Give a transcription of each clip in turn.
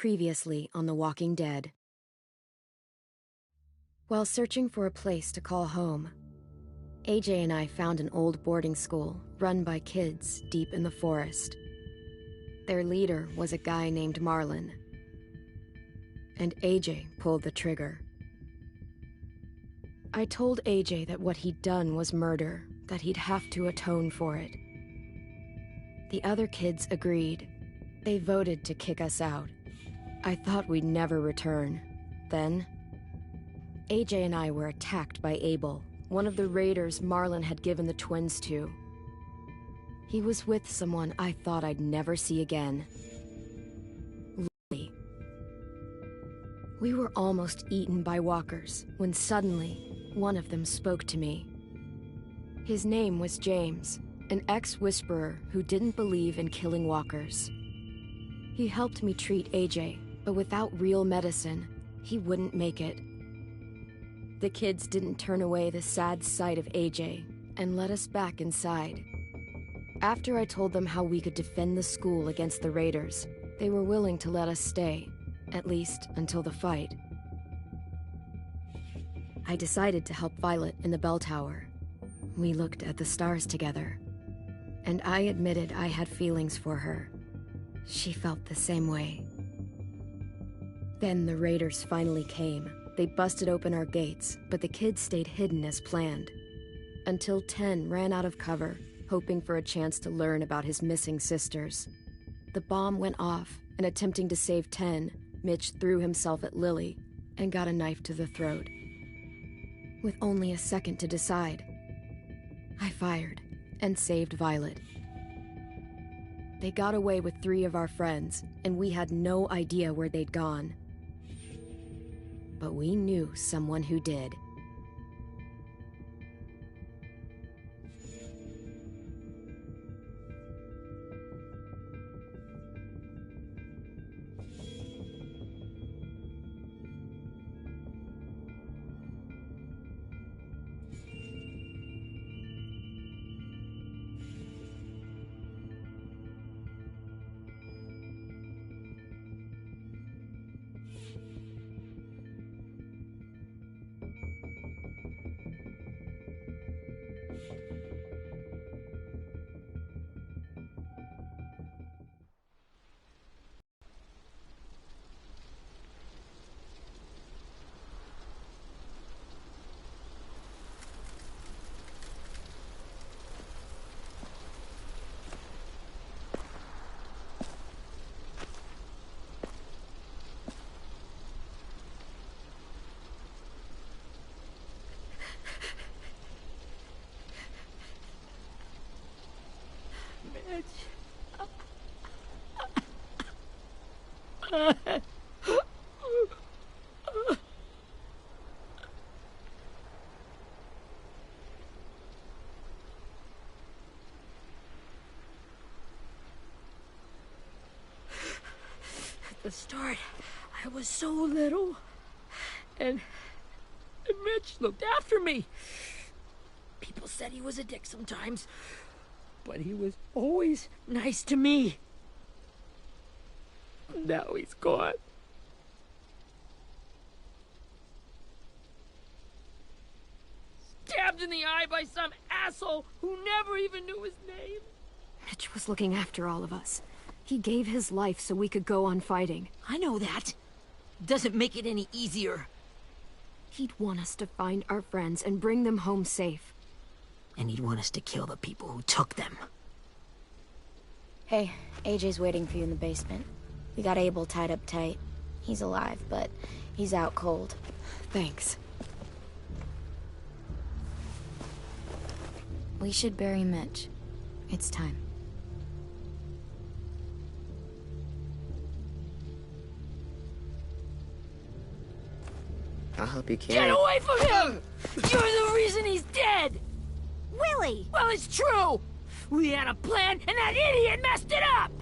Previously on The Walking Dead. While searching for a place to call home, AJ and I found an old boarding school run by kids deep in the forest. Their leader was a guy named Marlon, and AJ pulled the trigger. I told AJ that what he'd done was murder, that he'd have to atone for it. The other kids agreed. They voted to kick us out. I thought we'd never return. Then, AJ and I were attacked by Abel, one of the raiders Marlon had given the twins to. He was with someone I thought I'd never see again. Lily. We were almost eaten by walkers when suddenly one of them spoke to me. His name was James, an ex-whisperer who didn't believe in killing walkers. He helped me treat AJ, but without real medicine, he wouldn't make it. The kids didn't turn away the sad sight of AJ and let us back inside. After I told them how we could defend the school against the raiders, they were willing to let us stay, at least until the fight. I decided to help Violet in the bell tower. We looked at the stars together, and I admitted I had feelings for her. She felt the same way. Then the raiders finally came. They busted open our gates, but the kids stayed hidden as planned. Until 10 ran out of cover, hoping for a chance to learn about his missing sisters. The bomb went off, and attempting to save 10, Mitch threw himself at Lily and got a knife to the throat. With only a second to decide, I fired and saved Violet. They got away with 3 of our friends, and we had no idea where they'd gone. But we knew someone who did. At the start, I was so little, and Mitch looked after me. People said he was a dick sometimes, but he was always nice to me. Now he's gone. Stabbed in the eye by some asshole who never even knew his name. Mitch was looking after all of us. He gave his life so we could go on fighting. I know that. Doesn't make it any easier. He'd want us to find our friends and bring them home safe. And he'd want us to kill the people who took them. Hey, AJ's waiting for you in the basement. We got Abel tied up tight. He's alive, but he's out cold. Thanks. We should bury Mitch. It's time. I'll help you carry. Get away from him! You're the reason he's dead! Willie! Well, it's true! We had a plan, and that idiot messed it up!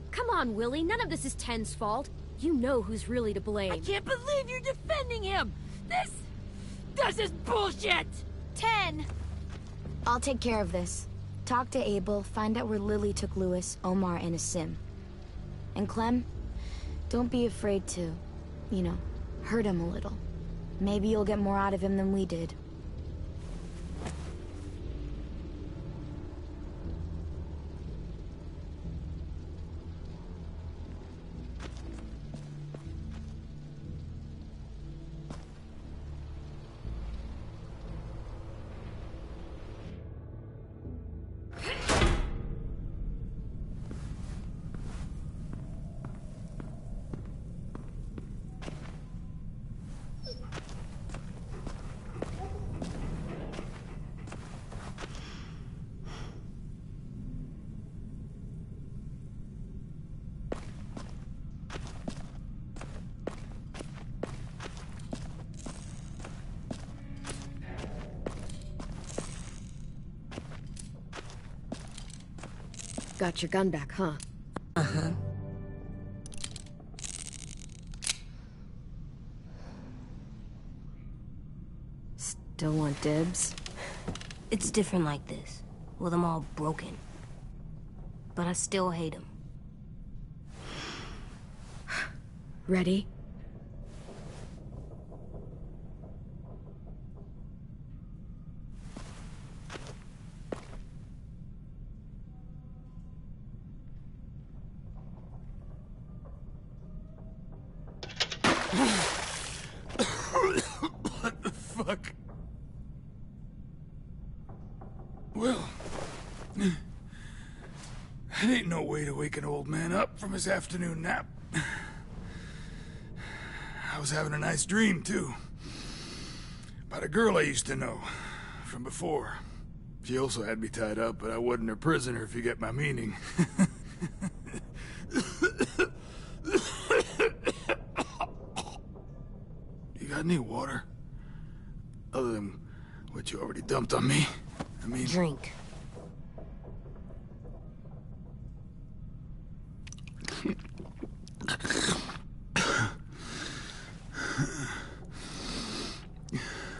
Come on, Willie. None of this is Ten's fault. You know who's really to blame. I can't believe you're defending him! This is bullshit! 10! I'll take care of this. Talk to Abel, find out where Lily took Lewis, Omar, and Asim. And Clem, don't be afraid to, you know, hurt him a little. Maybe you'll get more out of him than we did. Got your gun back, huh? Uh-huh. Still want dibs? It's different like this, with them all broken. But I still hate him. Ready? What the fuck? Well, it ain't no way to wake an old man up from his afternoon nap. I was having a nice dream, too. About a girl I used to know from before. She also had me tied up, but I wasn't her prisoner, if you get my meaning. You got any water? Other than what you already dumped on me? I mean... Drink.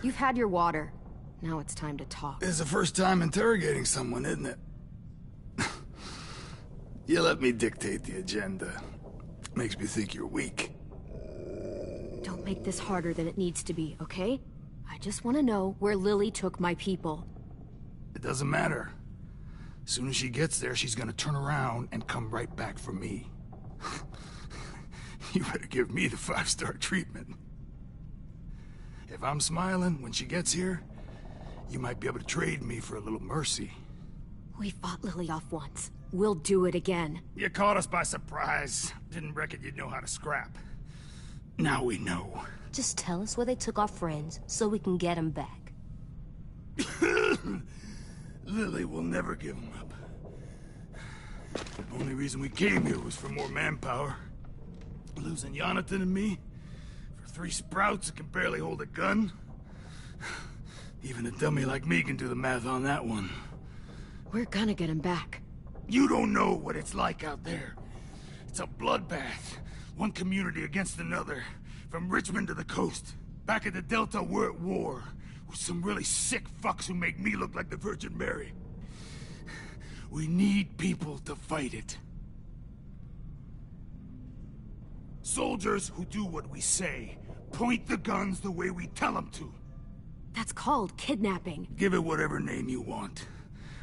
You've had your water. Now it's time to talk. It's the first time interrogating someone, isn't it? You let me dictate the agenda. Makes me think you're weak. Don't make this harder than it needs to be, okay? I just want to know where Lily took my people. It doesn't matter. As soon as she gets there, she's gonna turn around and come right back for me. You better give me the 5-star treatment. If I'm smiling when she gets here, you might be able to trade me for a little mercy. We fought Lily off once. We'll do it again. You caught us by surprise. Didn't reckon you'd know how to scrap. Now we know. Just tell us where they took our friends, so we can get them back. Lily will never give them up. The only reason we came here was for more manpower. Losing Jonathan and me for 3 sprouts that can barely hold a gun. Even a dummy like me can do the math on that one. We're gonna get him back. You don't know what it's like out there. It's a bloodbath. One community against another. From Richmond to the coast. Back at the Delta, we're at war. With some really sick fucks who make me look like the Virgin Mary. We need people to fight it. Soldiers who do what we say. Point the guns the way we tell them to. That's called kidnapping. Give it whatever name you want.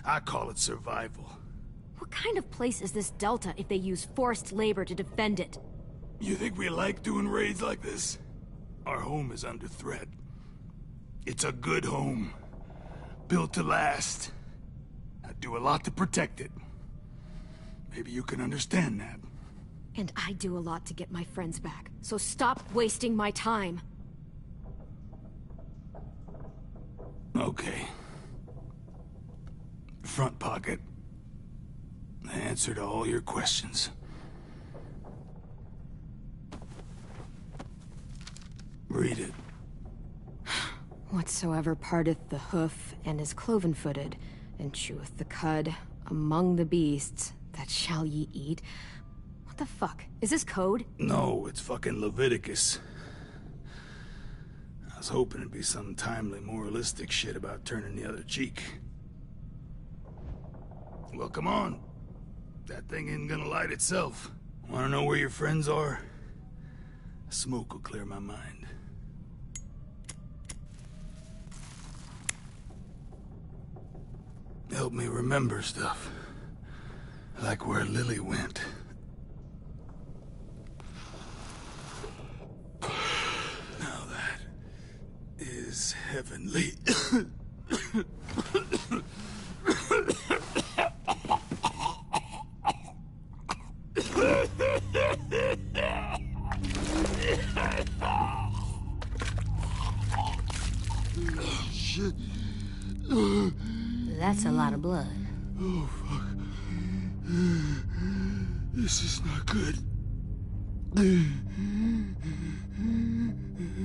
I call it survival. What kind of place is this Delta if they use forced labor to defend it? You think we like doing raids like this? Our home is under threat. It's a good home. Built to last. I do a lot to protect it. Maybe you can understand that. And I do a lot to get my friends back. So stop wasting my time. Okay. Front pocket. The answer to all your questions. Read it. Whatsoever parteth the hoof and is cloven-footed, and cheweth the cud among the beasts, that shall ye eat. What the fuck? Is this code? No, it's fucking Leviticus. I was hoping it'd be some timely moralistic shit about turning the other cheek. Well, come on. That thing ain't gonna light itself. Wanna know where your friends are? Smoke will clear my mind. Help me remember stuff. Like where Lily went. Now that is heavenly. Shit. That's a lot of blood. Oh, fuck. This is not good.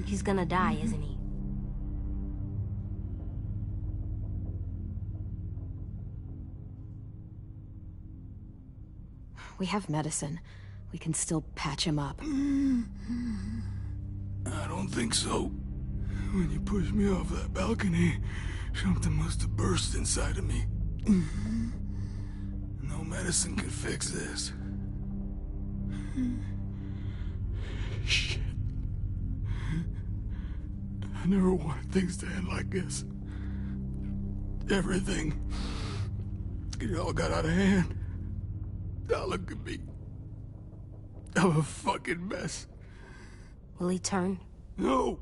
He's gonna die, isn't he? We have medicine. We can still patch him up. I don't think so. When you pushed me off that balcony, something must have burst inside of me. No medicine can fix this. Shit. I never wanted things to end like this. Everything. It all got out of hand. Now look at me. I'm a fucking mess. Will he turn? No!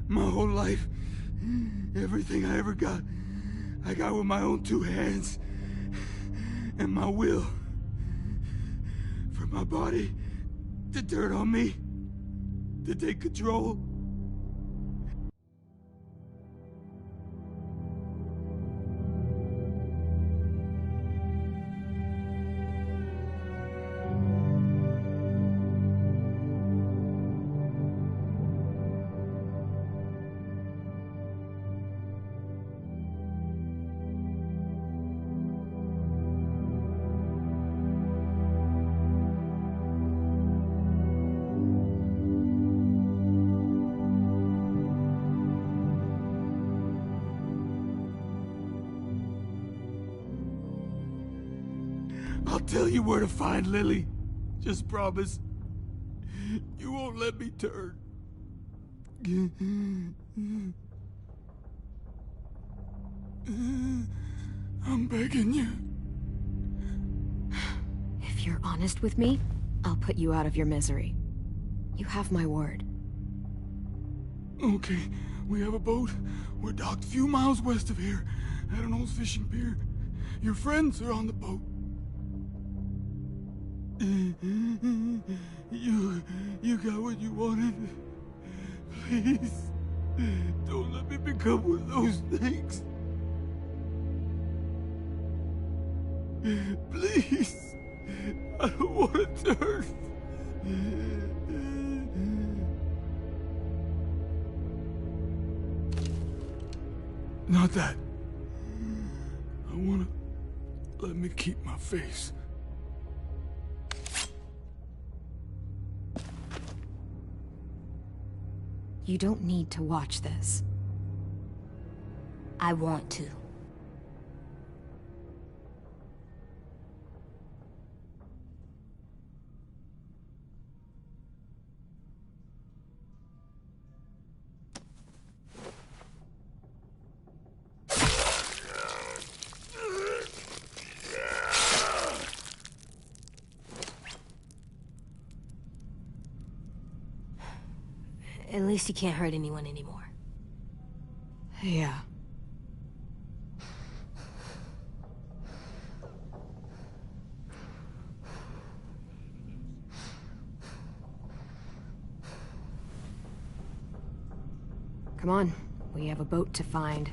My whole life, everything I ever got, I got with my own two hands and my will. For my body to turn on me, to take control. I'll tell you where to find Lily. Just promise. You won't let me turn. I'm begging you. If you're honest with me, I'll put you out of your misery. You have my word. Okay, we have a boat. We're docked a few miles west of here, at an old fishing pier. Your friends are on the boat. You got what you wanted. Please, don't let me become one of those things. Please, I don't want to turn. Not that. I wanna let me keep my face. You don't need to watch this. I want to. At least he can't hurt anyone anymore. Yeah. Come on, we have a boat to find.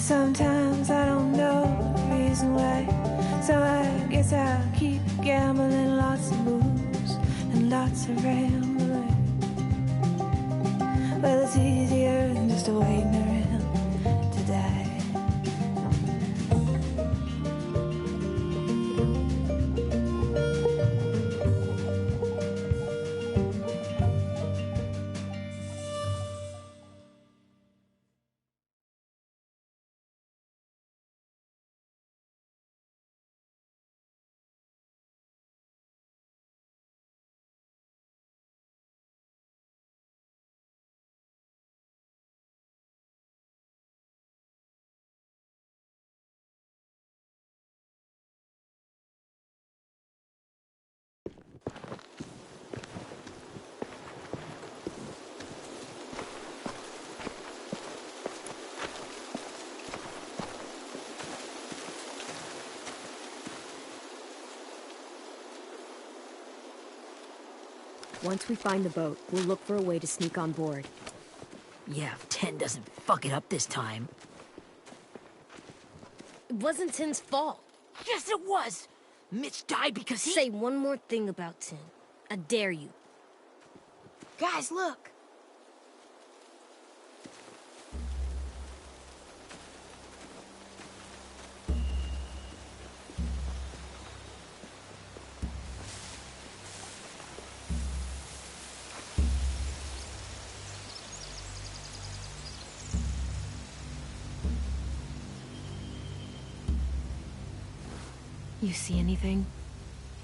Sometimes I don't know the reason why, so I guess I'll keep gambling. Lots of moves and lots of rambling. Well, it's easier than just waiting around to die. Once we find the boat, we'll look for a way to sneak on board. Yeah, if 10 doesn't fuck it up this time. It wasn't Tin's fault. Yes, it was! Mitch died because he... Say one more thing about Tin. I dare you. Guys, look! You see anything?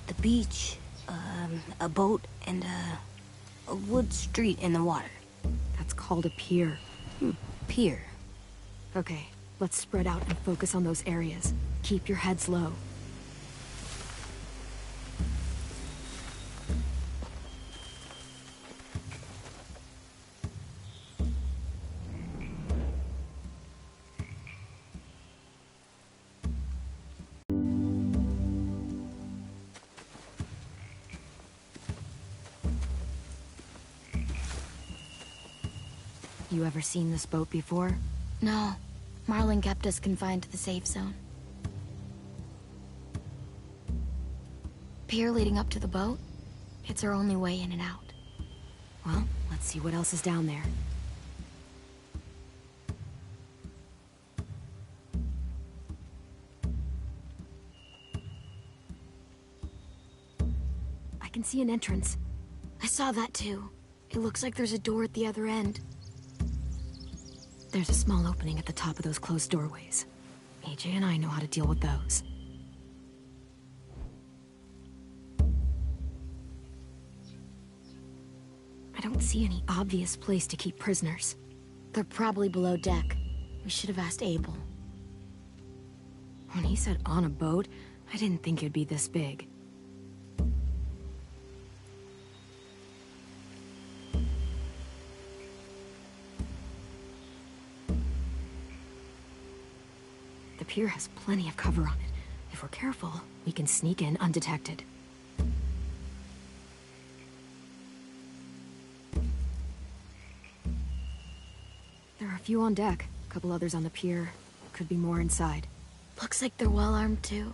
The beach, a boat, and a wood street in the water. That's called a pier. Pier. Okay, let's spread out and focus on those areas. Keep your heads low. You ever seen this boat before? No. Marlin kept us confined to the safe zone. Pier leading up to the boat? It's our only way in and out. Well, let's see what else is down there. I can see an entrance. I saw that too. It looks like there's a door at the other end. There's a small opening at the top of those closed doorways. AJ and I know how to deal with those. I don't see any obvious place to keep prisoners. They're probably below deck. We should have asked Abel. When he said on a boat, I didn't think it'd be this big. The pier has plenty of cover on it. If we're careful, we can sneak in undetected. There are a few on deck, a couple others on the pier. Could be more inside. Looks like they're well armed too.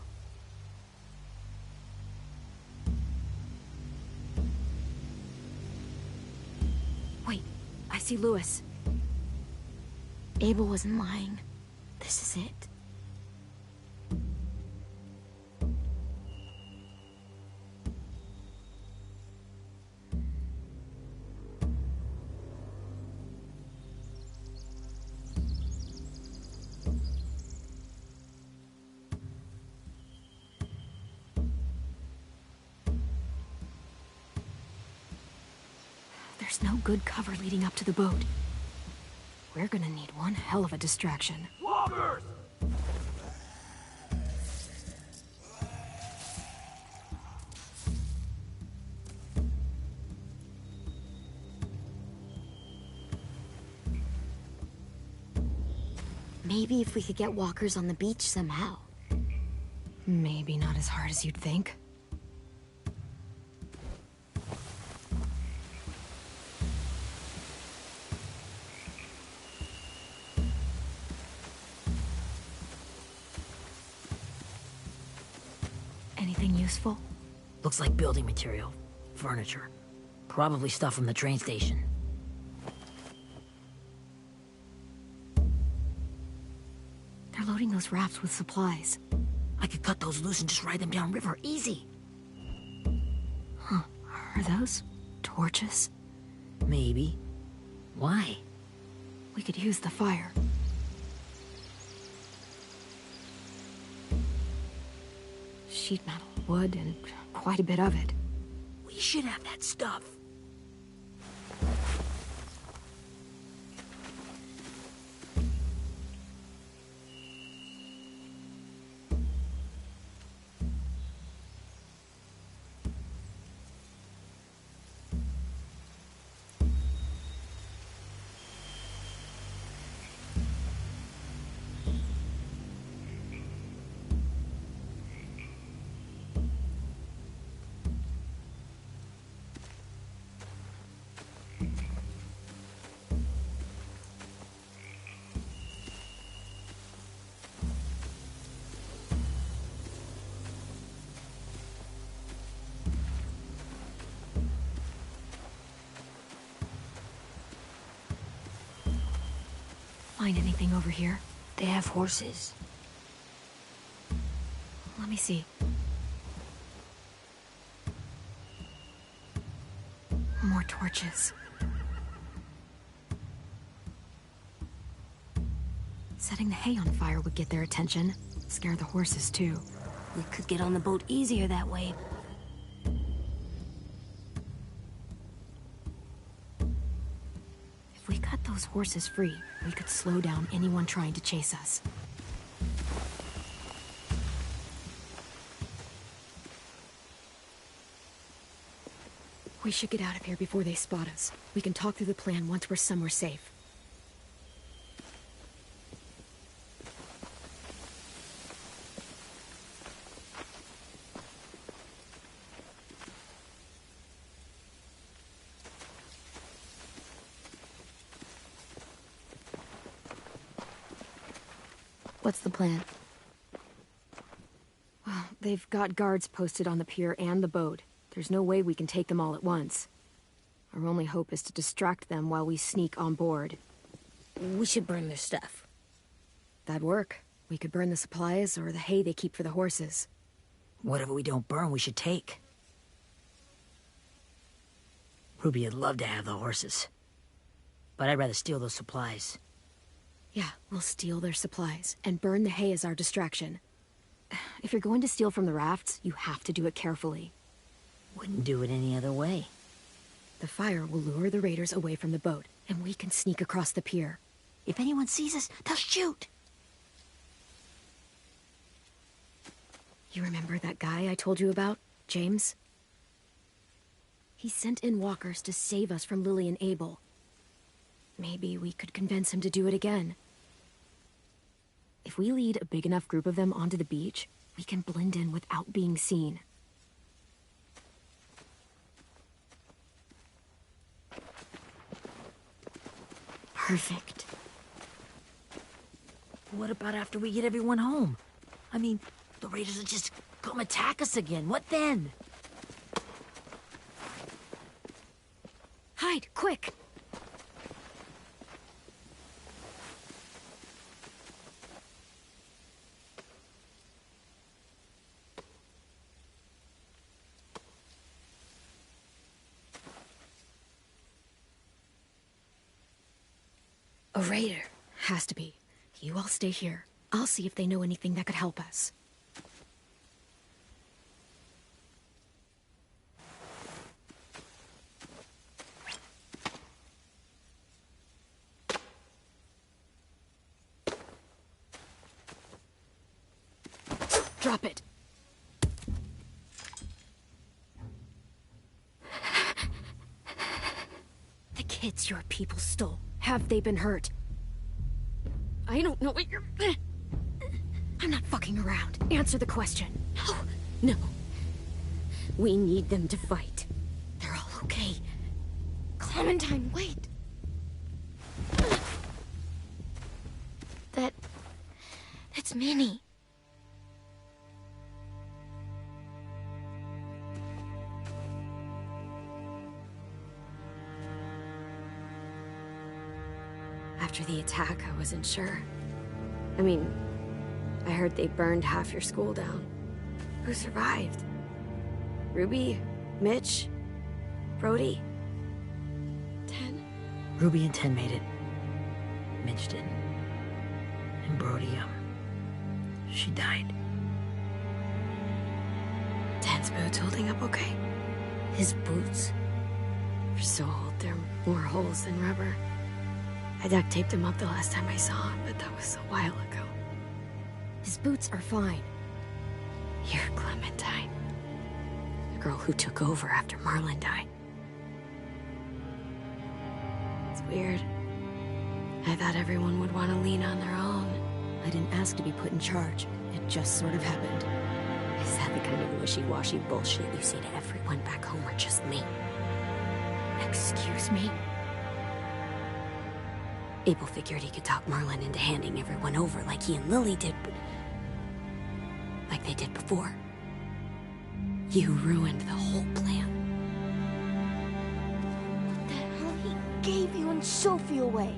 Wait, I see Lewis. Abel wasn't lying. This is it. There's no good cover leading up to the boat. We're gonna need one hell of a distraction. Walkers! Maybe if we could get walkers on the beach somehow. Maybe not as hard as you'd think. useful? Looks like building material. Furniture. Probably stuff from the train station. They're loading those rafts with supplies. I could cut those loose and just ride them downriver. Easy. Huh. Are those torches? Maybe. Why? We could use the fire. Sheet metal, wood, and quite a bit of it. We should have that stuff. Find anything over here? They have horses. Let me see. More torches. Setting the hay on fire would get their attention. Scare the horses, too. We could get on the boat easier that way. If we cut those horses free, we could slow down anyone trying to chase us. We should get out of here before they spot us. We can talk through the plan once we're somewhere safe. What's the plan? Well, they've got guards posted on the pier and the boat. There's no way we can take them all at once. Our only hope is to distract them while we sneak on board. We should burn their stuff. That'd work. We could burn the supplies or the hay they keep for the horses. Whatever we don't burn, we should take. Ruby'd love to have the horses. But I'd rather steal those supplies. Yeah, we'll steal their supplies and burn the hay as our distraction. If you're going to steal from the rafts, you have to do it carefully. Wouldn't do it any other way. The fire will lure the raiders away from the boat, and we can sneak across the pier. If anyone sees us, they'll shoot. You remember that guy I told you about, James? He sent in walkers to save us from Lily and Abel. Maybe we could convince him to do it again. If we lead a big enough group of them onto the beach, we can blend in without being seen. Perfect. What about after we get everyone home? I mean, the raiders will just come attack us again. What then? Hide, quick! A raider. Has to be. You all stay here. I'll see if they know anything that could help us. Drop it. The kids your people stole. Have they been hurt? I don't know what you're... I'm not fucking around. Answer the question. No, no. We need them to fight. They're all okay. Clementine, wait. That's Minnie. After the attack, I wasn't sure. I mean, I heard they burned half your school down. Who survived? Ruby? Mitch? Brody? 10? Ruby and 10 made it. Mitch didn't. And Brody, she died. 10's boots holding up okay? His boots? They're so old, there are more holes than rubber. I duct taped him up the last time I saw him, but that was a while ago. His boots are fine. You're Clementine. The girl who took over after Marlon died. It's weird. I thought everyone would want to lean on their own. I didn't ask to be put in charge. It just sort of happened. Is that the kind of wishy-washy bullshit you say to everyone back home, or just me? Excuse me? Abel figured he could talk Marlon into handing everyone over like he and Lily did, but... like they did before. You ruined the whole plan. What the hell? He gave you and Sophie away.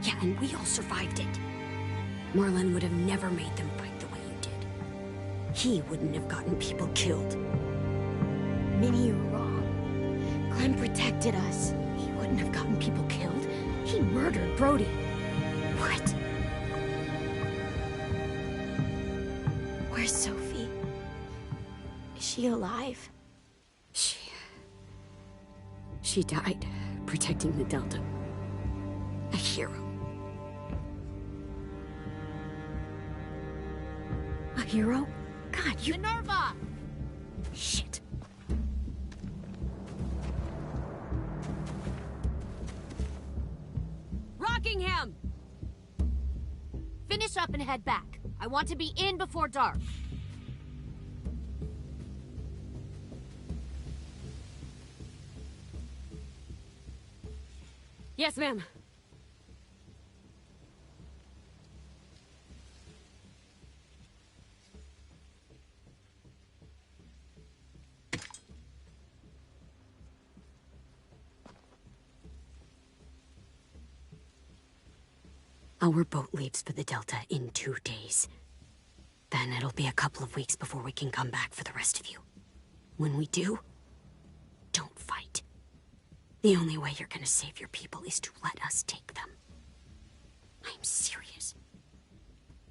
Yeah, and we all survived it. Marlon would have never made them fight the way you did. He wouldn't have gotten people killed. Minnie, you're wrong. Clem protected us. He wouldn't have gotten people killed. He murdered Brody. What? Where's Sophie? Is she alive? She died protecting the Delta. A hero. A hero? God, you... Minerva! Shit. Rockingham! Finish up and head back. I want to be in before dark. Yes, ma'am. Our boat leaves for the Delta in 2 days. Then it'll be a couple of weeks before we can come back for the rest of you. When we do, don't fight. The only way you're gonna save your people is to let us take them. I'm serious.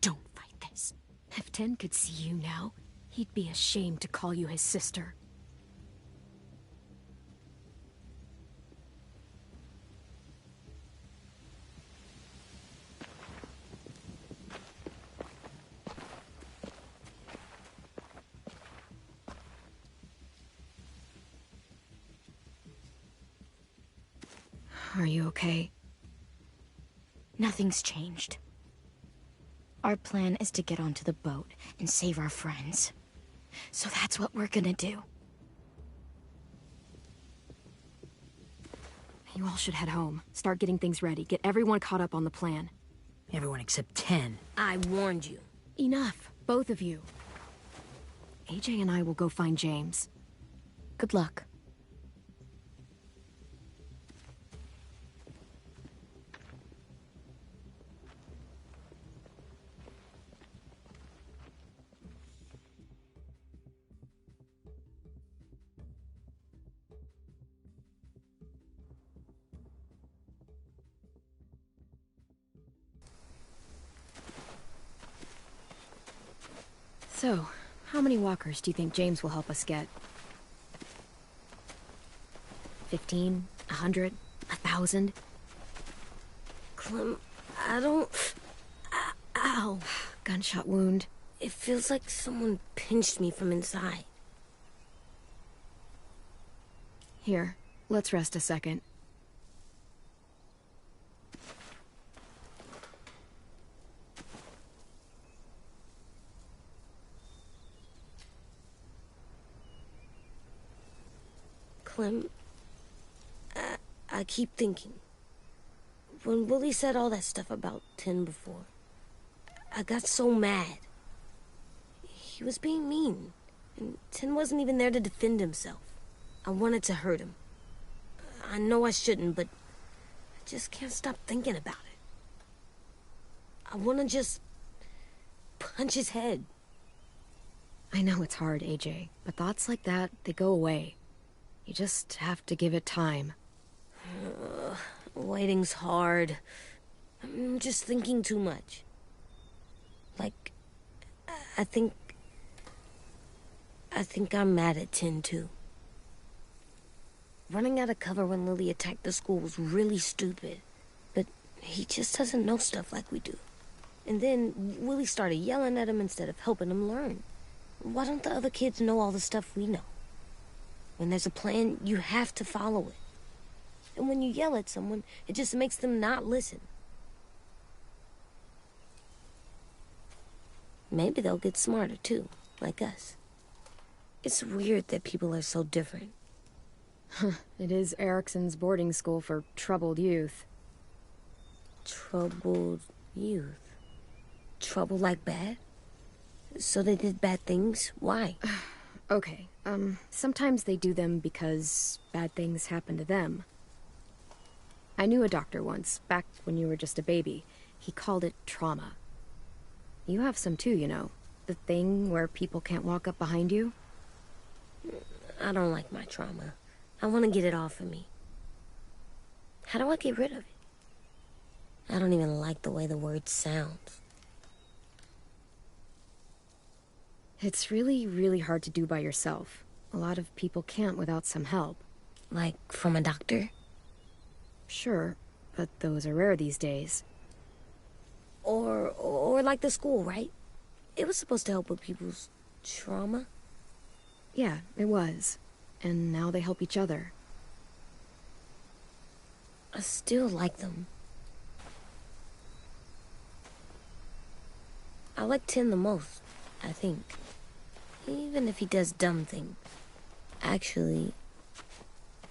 Don't fight this. If 10 could see you now, he'd be ashamed to call you his sister. Are you okay? Nothing's changed. Our plan is to get onto the boat and save our friends. So that's what we're gonna do. You all should head home. Start getting things ready. Get everyone caught up on the plan. Everyone except 10. I warned you. Enough, both of you. AJ and I will go find James. Good luck. So, how many walkers do you think James will help us get? 15? 100? 1,000? Clem, I don't... Ow. Gunshot wound. It feels like someone pinched me from inside. Here, let's rest a second. Clem, I keep thinking. When Willie said all that stuff about 10 before, I got so mad. He was being mean, and 10 wasn't even there to defend himself. I wanted to hurt him. I know I shouldn't, but I just can't stop thinking about it. I want to just punch his head. I know it's hard, AJ, but thoughts like that, they go away. You just have to give it time. Waiting's hard. I'm just thinking too much. Like, I think I'm mad at Tin, too. Running out of cover when Lily attacked the school was really stupid. But he just doesn't know stuff like we do. And then Willie started yelling at him instead of helping him learn. Why don't the other kids know all the stuff we know? When there's a plan, you have to follow it. And when you yell at someone, it just makes them not listen. Maybe they'll get smarter, too, like us. It's weird that people are so different. It is Erickson's boarding school for troubled youth. Troubled youth? Trouble like bad? So they did bad things? Why? Okay, sometimes they do them because bad things happen to them. I knew a doctor once, back when you were just a baby. He called it trauma. You have some too, you know. The thing where people can't walk up behind you. I don't like my trauma. I want to get it off of me. How do I get rid of it? I don't even like the way the word sounds. It's really, really hard to do by yourself. A lot of people can't without some help. Like from a doctor? Sure, but those are rare these days. Or like the school, right? It was supposed to help with people's trauma. Yeah, it was. And now they help each other. I still like them. I like Tin the most, I think. Even if he does dumb things. Actually,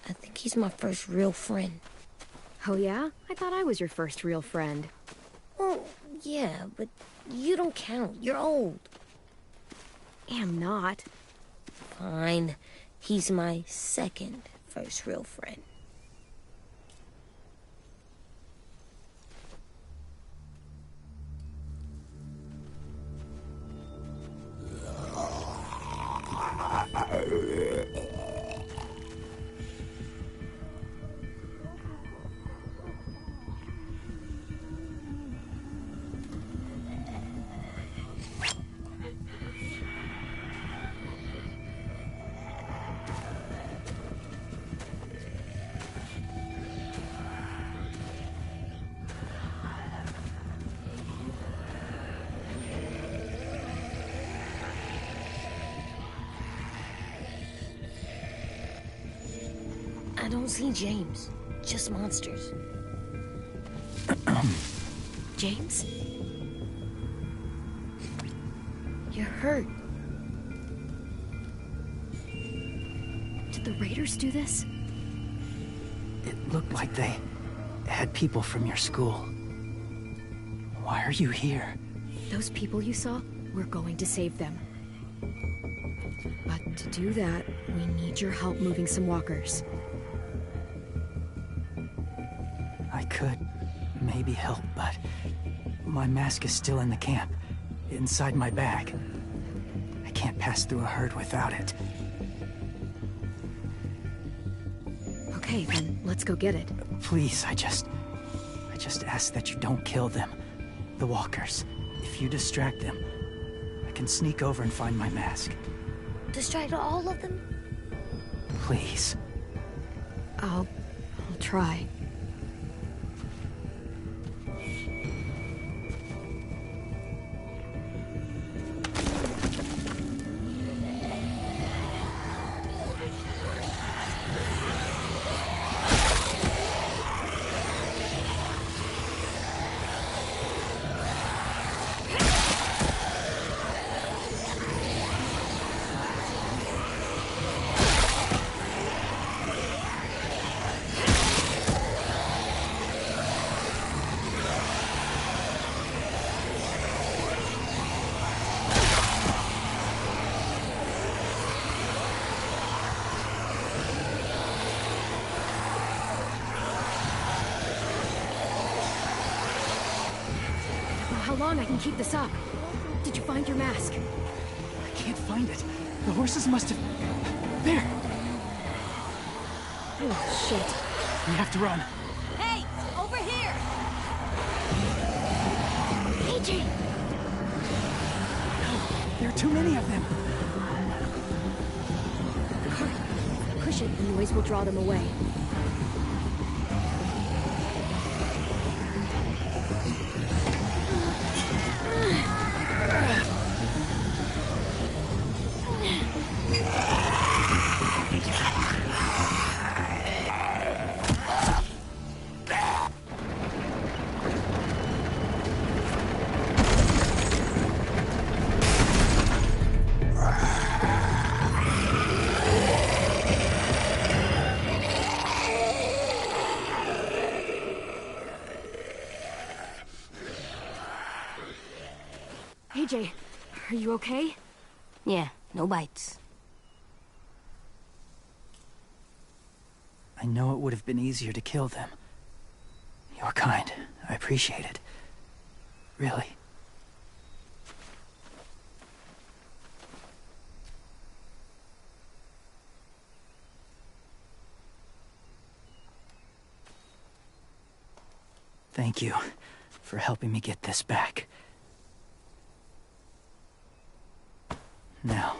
I think he's my first real friend. Oh yeah? I thought I was your first real friend. Well, yeah, but you don't count. You're old. Am not. Fine. He's my second first real friend. I don't see James, just monsters. James? You're hurt. Did the raiders do this? It looked like they had people from your school. Why are you here? Those people you saw, we're going to save them. But to do that, we need your help moving some walkers. I could maybe help, but my mask is still in the camp, inside my bag. I can't pass through a herd without it. Okay, then let's go get it. Please, I just ask that you don't kill them. The walkers. If you distract them, I can sneak over and find my mask. Distract all of them? Please. I'll try. how long I can keep this up. Did you find your mask? I can't find it. The horses must have... There! Oh, shit. We have to run. Hey! Over here! AJ! No, there are too many of them. Push it, the noise will draw them away. AJ, are you okay? Yeah, no bites. I know it would have been easier to kill them. You're kind. I appreciate it. Really. Thank you for helping me get this back. Now,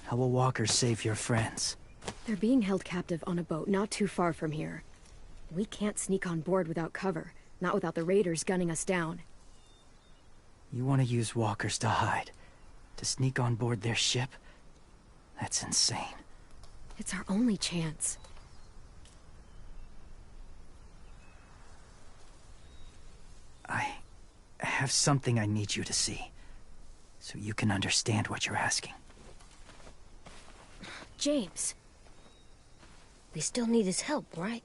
how will walkers save your friends? They're being held captive on a boat not too far from here. We can't sneak on board without cover, not without the raiders gunning us down. You want to use walkers to hide? To sneak on board their ship? That's insane. It's our only chance. I have something I need you to see, so you can understand what you're asking. James. We still need his help, right?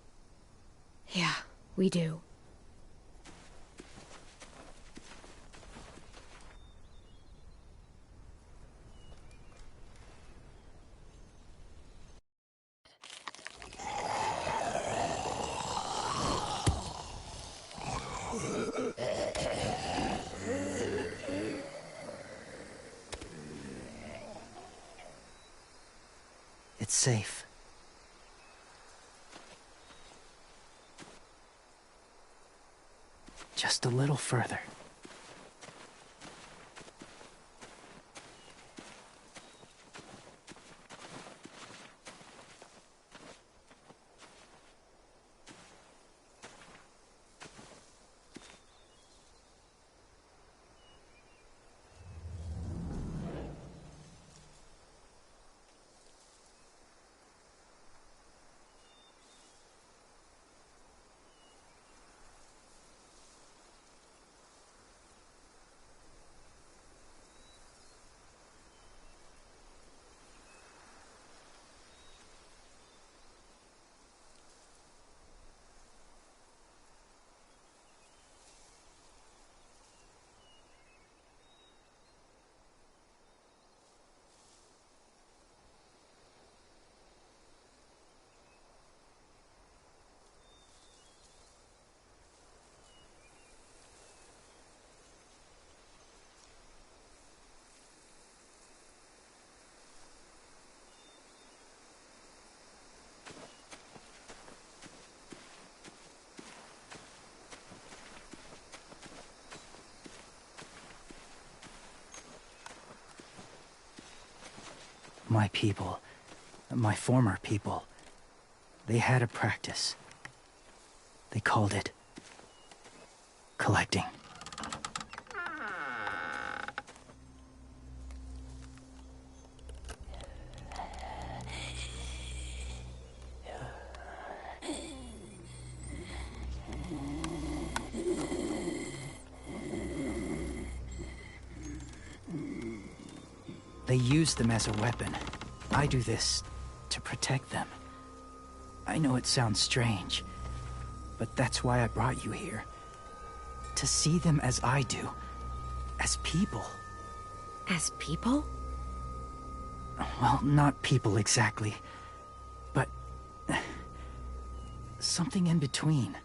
Yeah, we do. It's safe. Just a little further. My people, my former people, they had a practice. They called it collecting. They use them as a weapon. I do this to protect them. I know it sounds strange, but that's why I brought you here. To see them as I do. As people. As people? Well, not people exactly, but something in between.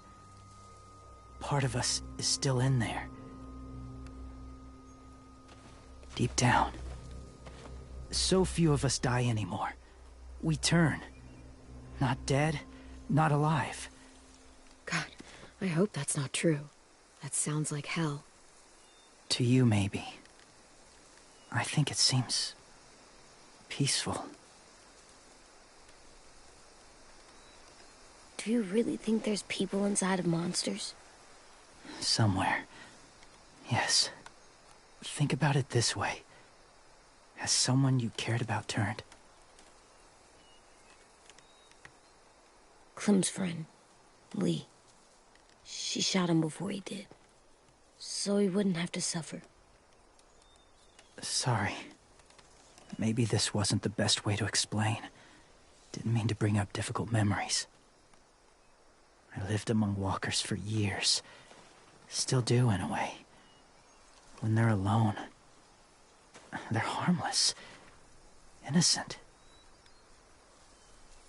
Part of us is still in there, deep down. So few of us die anymore. We turn. Not dead, not alive. God, I hope that's not true. That sounds like hell. To you, maybe. I think it seems peaceful. Do you really think there's people inside of monsters? Somewhere. Yes. Think about it this way. Has someone you cared about turned? Clem's friend, Lee. She shot him before he did. So he wouldn't have to suffer. Sorry. Maybe this wasn't the best way to explain. Didn't mean to bring up difficult memories. I lived among walkers for years. Still do, in a way. When they're alone, they're harmless. Innocent.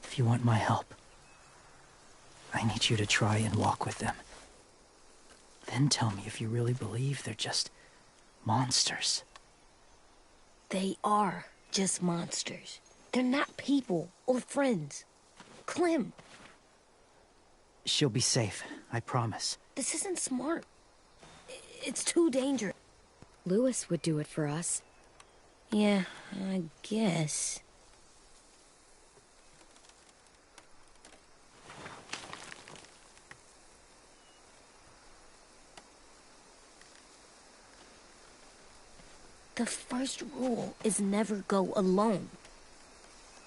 If you want my help, I need you to try and walk with them. Then tell me if you really believe they're just monsters. They are just monsters. They're not people or friends. Clem, She'll be safe, I promise. this isn't smart. It's too dangerous. Lewis would do it for us. Yeah, I guess. The first rule is never go alone.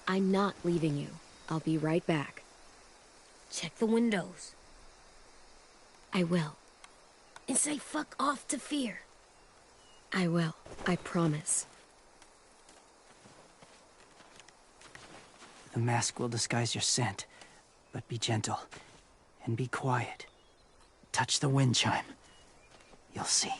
I'm not leaving you. I'll be right back. Check the windows. I will. And say fuck off to fear. I will. I promise. The mask will disguise your scent, but be gentle and be quiet. Touch the wind chime. You'll see.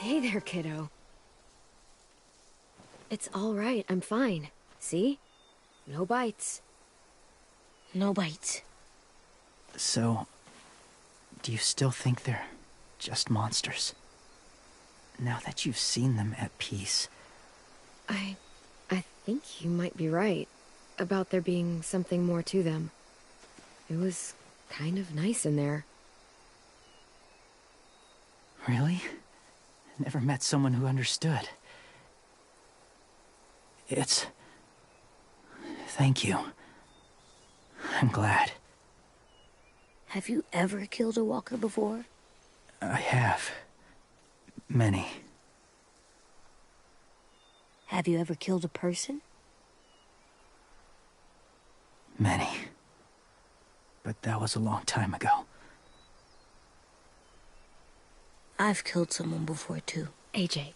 Hey there, kiddo. It's all right. I'm fine. See? No bites. No bites. So, do you still think they're just monsters? Now that you've seen them at peace. I think you might be right about there being something more to them. It was kind of nice in there. Really? Never met someone who understood. Thank you. I'm glad. Have you ever killed a walker before? I have. Many. Have you ever killed a person? Many. But that was a long time ago. I've killed someone before, too. AJ.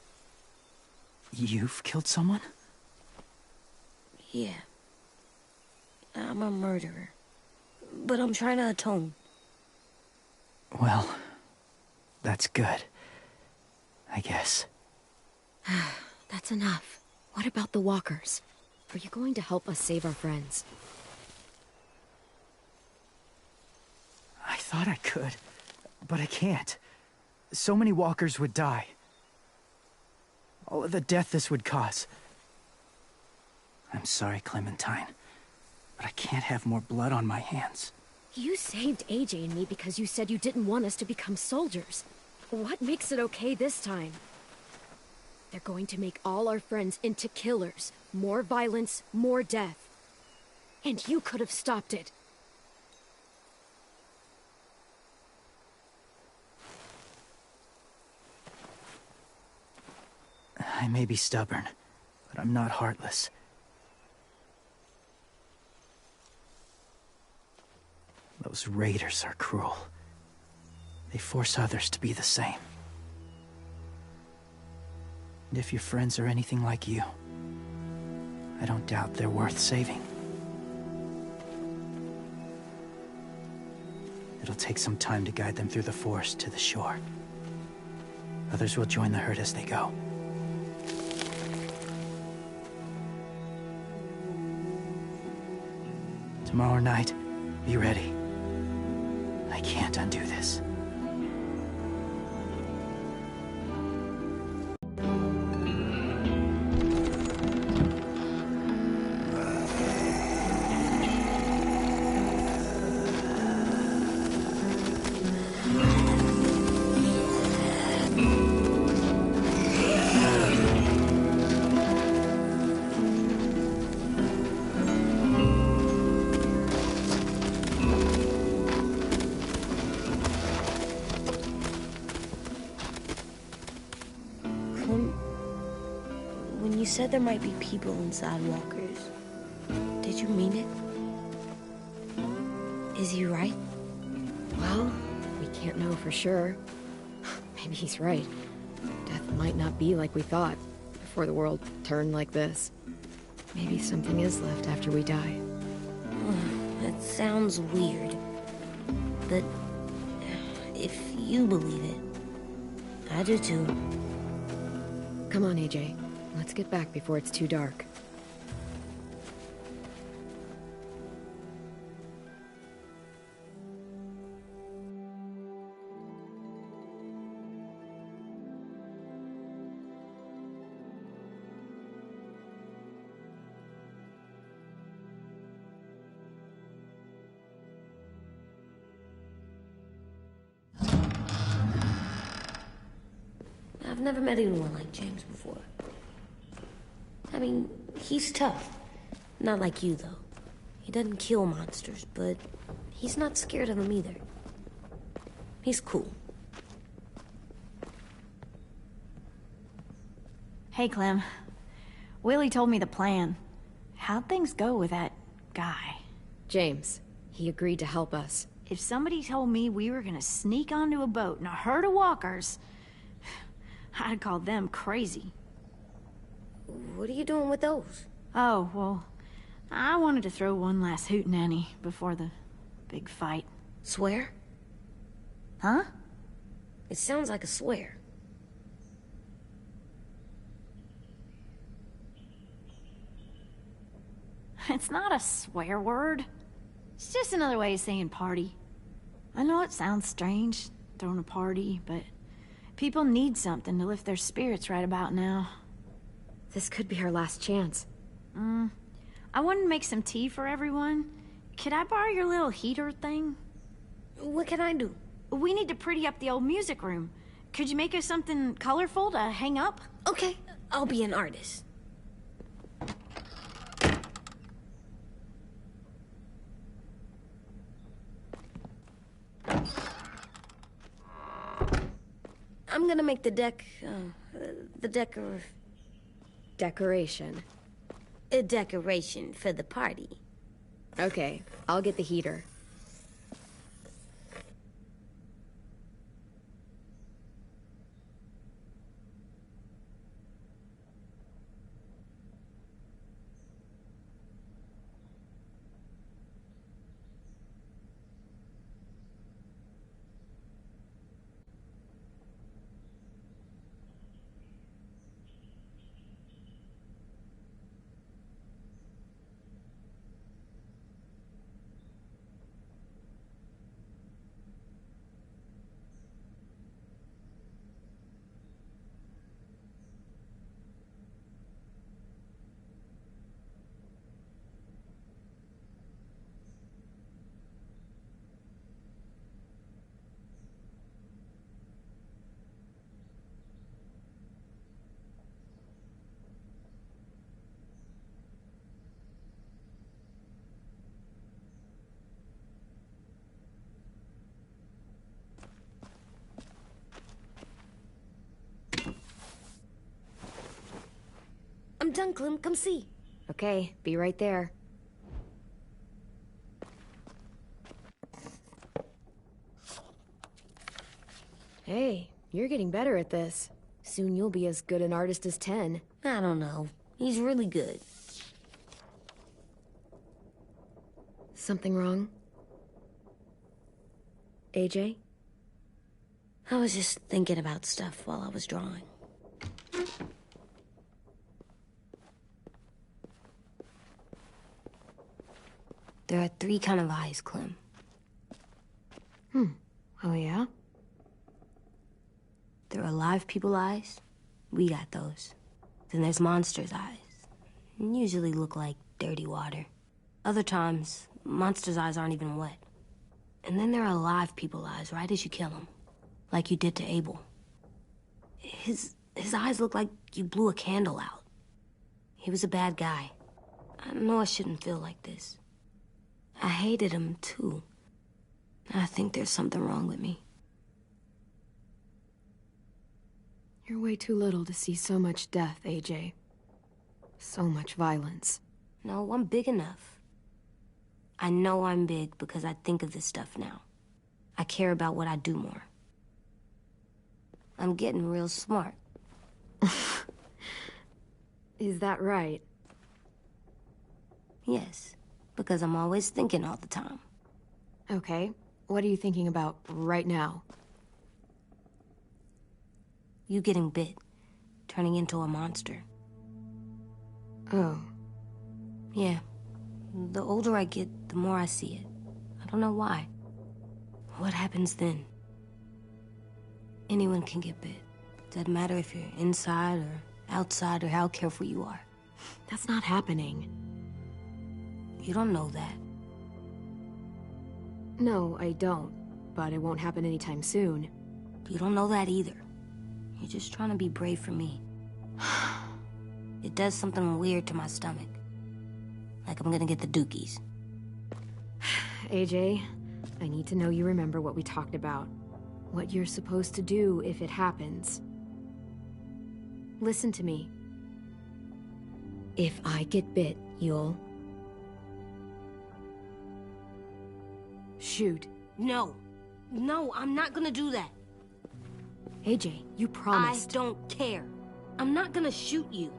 You've killed someone? Yeah. I'm a murderer. But I'm trying to atone. Well, that's good. I guess. That's enough. What about the walkers? Are you going to help us save our friends? I thought I could, but I can't. So many walkers would die. All of the death this would cause. I'm sorry, Clementine, but I can't have more blood on my hands. You saved AJ and me because you said you didn't want us to become soldiers. What makes it okay this time? They're going to make all our friends into killers. More violence, more death. And you could have stopped it. I may be stubborn, but I'm not heartless. Those raiders are cruel. They force others to be the same. And if your friends are anything like you, I don't doubt they're worth saving. It'll take some time to guide them through the forest to the shore. Others will join the herd as they go. Tomorrow night, be ready. I can't undo this. When you said there might be people inside walkers, did you mean it? Is he right? Well, we can't know for sure. Maybe he's right. Death might not be like we thought before the world turned like this. Maybe something is left after we die. That sounds weird. But if you believe it, I do too. Come on, AJ. Let's get back before it's too dark. I've never met anyone like James before. I mean, he's tough. Not like you, though. He doesn't kill monsters, but he's not scared of them either. He's cool. Hey, Clem. Willie told me the plan. How'd things go with that guy? James, he agreed to help us. If somebody told me we were gonna sneak onto a boat in a herd of walkers, I'd call them crazy. What are you doing with those? Oh, well, I wanted to throw one last hootenanny before the big fight. Swear? Huh? It sounds like a swear. It's not a swear word. It's just another way of saying party. I know it sounds strange, throwing a party, but people need something to lift their spirits right about now. This could be our last chance. I wanted to make some tea for everyone. Could I borrow your little heater thing? What can I do? We need to pretty up the old music room. Could you make us something colorful to hang up? Okay, I'll be an artist. gonna make the Decoration. a decoration for the party. Okay, I'll get the heater. I'm done, Clem. Come see. Okay, be right there. Hey, you're getting better at this. Soon you'll be as good an artist as 10. I don't know. He's really good. Something wrong? AJ? I was just thinking about stuff while I was drawing. There are 3 kind of eyes, Clem. Oh yeah? There are live people eyes. We got those. Then there's monsters' eyes. Usually look like dirty water. Other times, monsters' eyes aren't even wet. And then there are live people eyes right as you kill them. Like you did to Abel. His eyes look like you blew a candle out. He was a bad guy. I know I shouldn't feel like this. I hated him, too. I think there's something wrong with me. You're way too little to see so much death, AJ. So much violence. No, I'm big enough. I know I'm big because I think of this stuff now. I care about what I do more. I'm getting real smart. Is that right? Yes, because I'm always thinking all the time. Okay, what are you thinking about right now? You getting bit, turning into a monster. Oh. Yeah. The older I get, the more I see it. I don't know why. What happens then? Anyone can get bit. Doesn't matter if you're inside or outside or how careful you are. That's not happening. You don't know that. No, I don't. But it won't happen anytime soon. You don't know that either. You're just trying to be brave for me. It does something weird to my stomach. Like I'm gonna get the dookies. AJ, I need to know you remember what we talked about. What you're supposed to do if it happens. Listen to me. If I get bit, you'll... shoot. No. No, I'm not gonna do that. AJ, you promised. I don't care. I'm not gonna shoot you.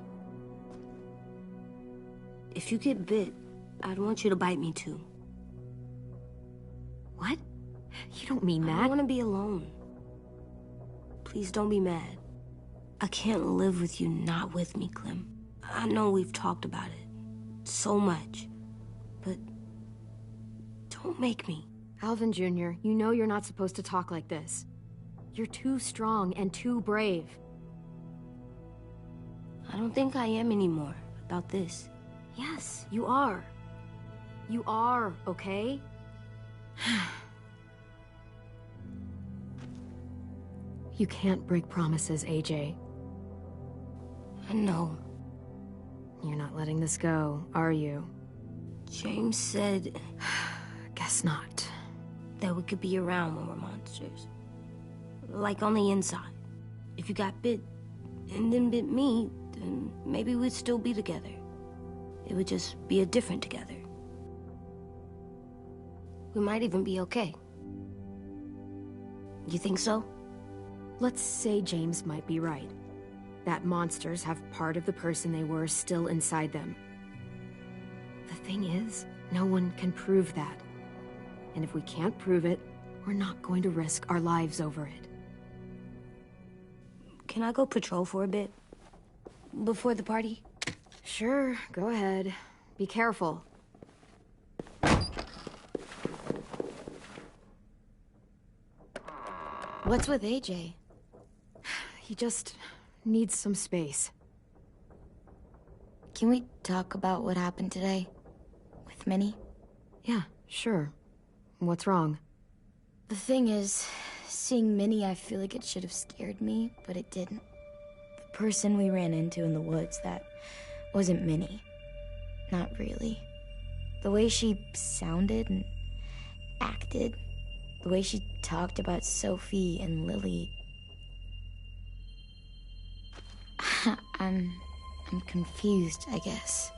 If you get bit, I'd want you to bite me too. What? You don't mean that. I want to be alone. Please don't be mad. I can't live with you not with me, Clem. I know we've talked about it so much, but don't make me. Alvin Jr., you know you're not supposed to talk like this. You're too strong and too brave. I don't think I am anymore about this. Yes, you are. You are, okay? You can't break promises, AJ. I know. You're not letting this go, are you? James said... Guess not. That we could be around when we're monsters. Like on the inside. If you got bit and then bit me, then maybe we'd still be together. It would just be a different together. We might even be okay. You think so? Let's say James might be right. That monsters have part of the person they were still inside them. The thing is, no one can prove that. And if we can't prove it, we're not going to risk our lives over it. Can I go patrol for a bit? Before the party? Sure, go ahead. Be careful. What's with AJ? He just needs some space. Can we talk about what happened today? With Minnie? Yeah, sure. What's wrong? The thing is, seeing Minnie, I feel like it should have scared me, but it didn't. The person we ran into in the woods, that wasn't Minnie. Not really. The way she sounded and acted, the way she talked about Sophie and Lily. I'm confused, I guess.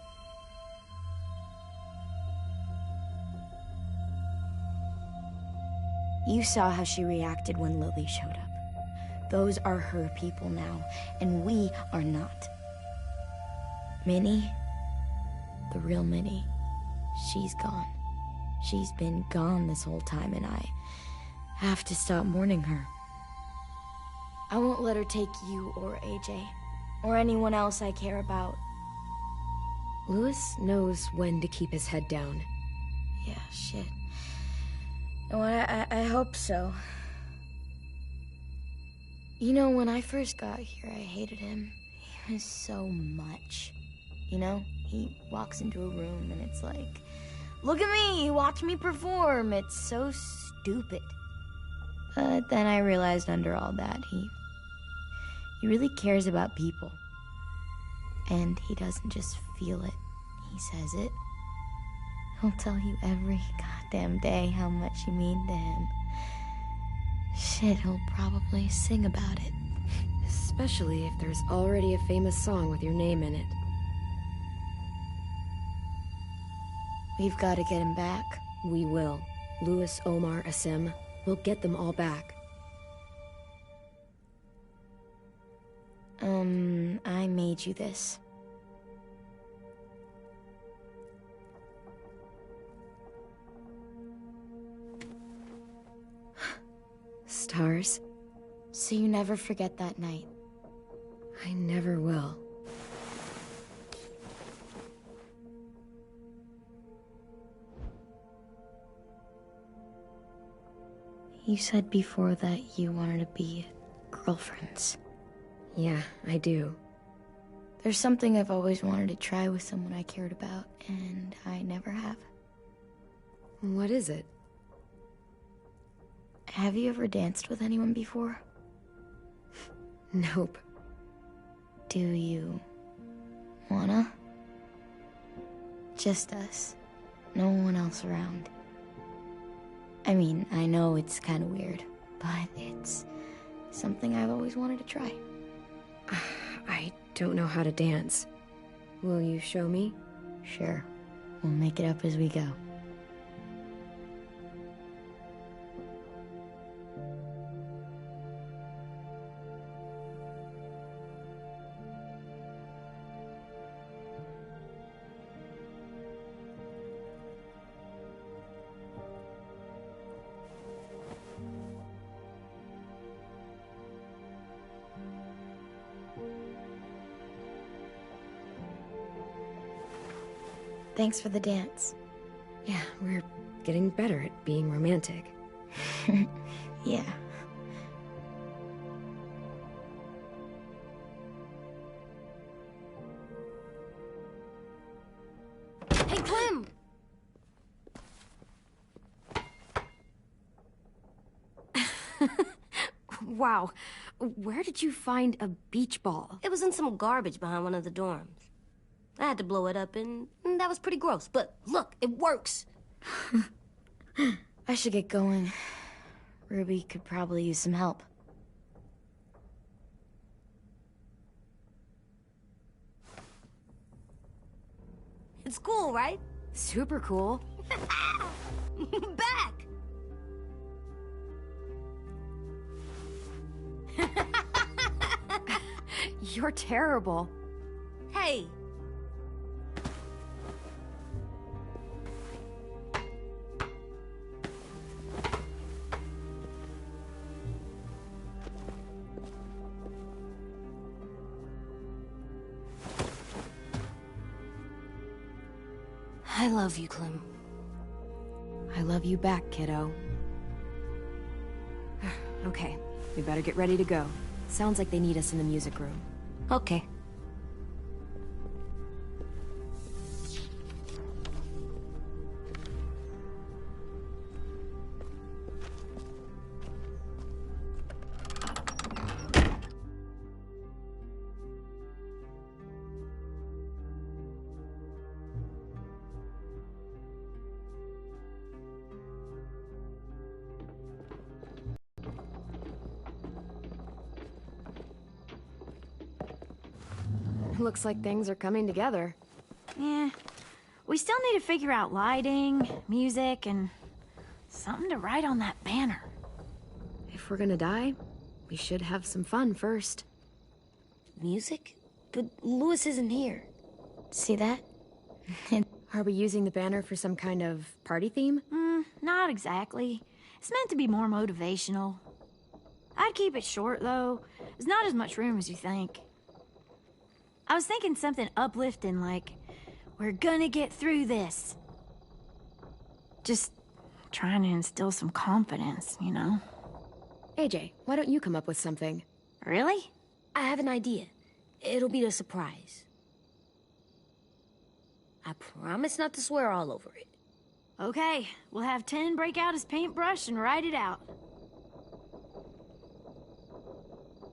You saw how she reacted when Lily showed up. Those are her people now, and we are not. Minnie, the real Minnie, she's gone. She's been gone this whole time, and I have to stop mourning her. I won't let her take you or AJ, or anyone else I care about. Louis knows when to keep his head down. Yeah, shit. Oh, I hope so. You know, when I first got here, I hated him. He was so much. You know, he walks into a room and it's like, look at me, watch me perform. It's so stupid. But then I realized under all that, he really cares about people. And he doesn't just feel it, he says it. He'll tell you every goddamn day how much you mean to him. Shit, he'll probably sing about it. Especially if there's already a famous song with your name in it. We've got to get him back. We will. Louis, Omar, Asim. We'll get them all back. I made you this. Stars? So you never forget that night. I never will. You said before that you wanted to be girlfriends. Yeah, I do. There's something I've always wanted to try with someone I cared about, and I never have. What is it? Have you ever danced with anyone before? Nope. Do you wanna? Just us. No one else around. I mean, I know it's kind of weird, but it's something I've always wanted to try. I don't know how to dance. Will you show me? Sure. We'll make it up as we go. Thanks for the dance. Yeah, we're getting better at being romantic. Yeah. Hey, Clem! Wow. Where did you find a beach ball? It was in some garbage behind one of the dorms. I had to blow it up, and that was pretty gross. But look, it works. I should get going. Ruby could probably use some help. It's cool, right? Super cool. Back! You're terrible. Hey! I love you, Clem. I love you back, kiddo. Okay, we better get ready to go. Sounds like they need us in the music room. Okay. Looks like things are coming together. Yeah. We still need to figure out lighting, music, and something to write on that banner. If we're gonna die, we should have some fun first. Music? But Louis isn't here. See that? Are we using the banner for some kind of party theme? Not exactly. It's meant to be more motivational. I'd keep it short, though. There's not as much room as you think. I was thinking something uplifting like, we're gonna get through this. Just trying to instill some confidence, you know? AJ, why don't you come up with something? Really? I have an idea. It'll be a surprise. I promise not to swear all over it. Okay, we'll have 10 break out his paintbrush and write it out.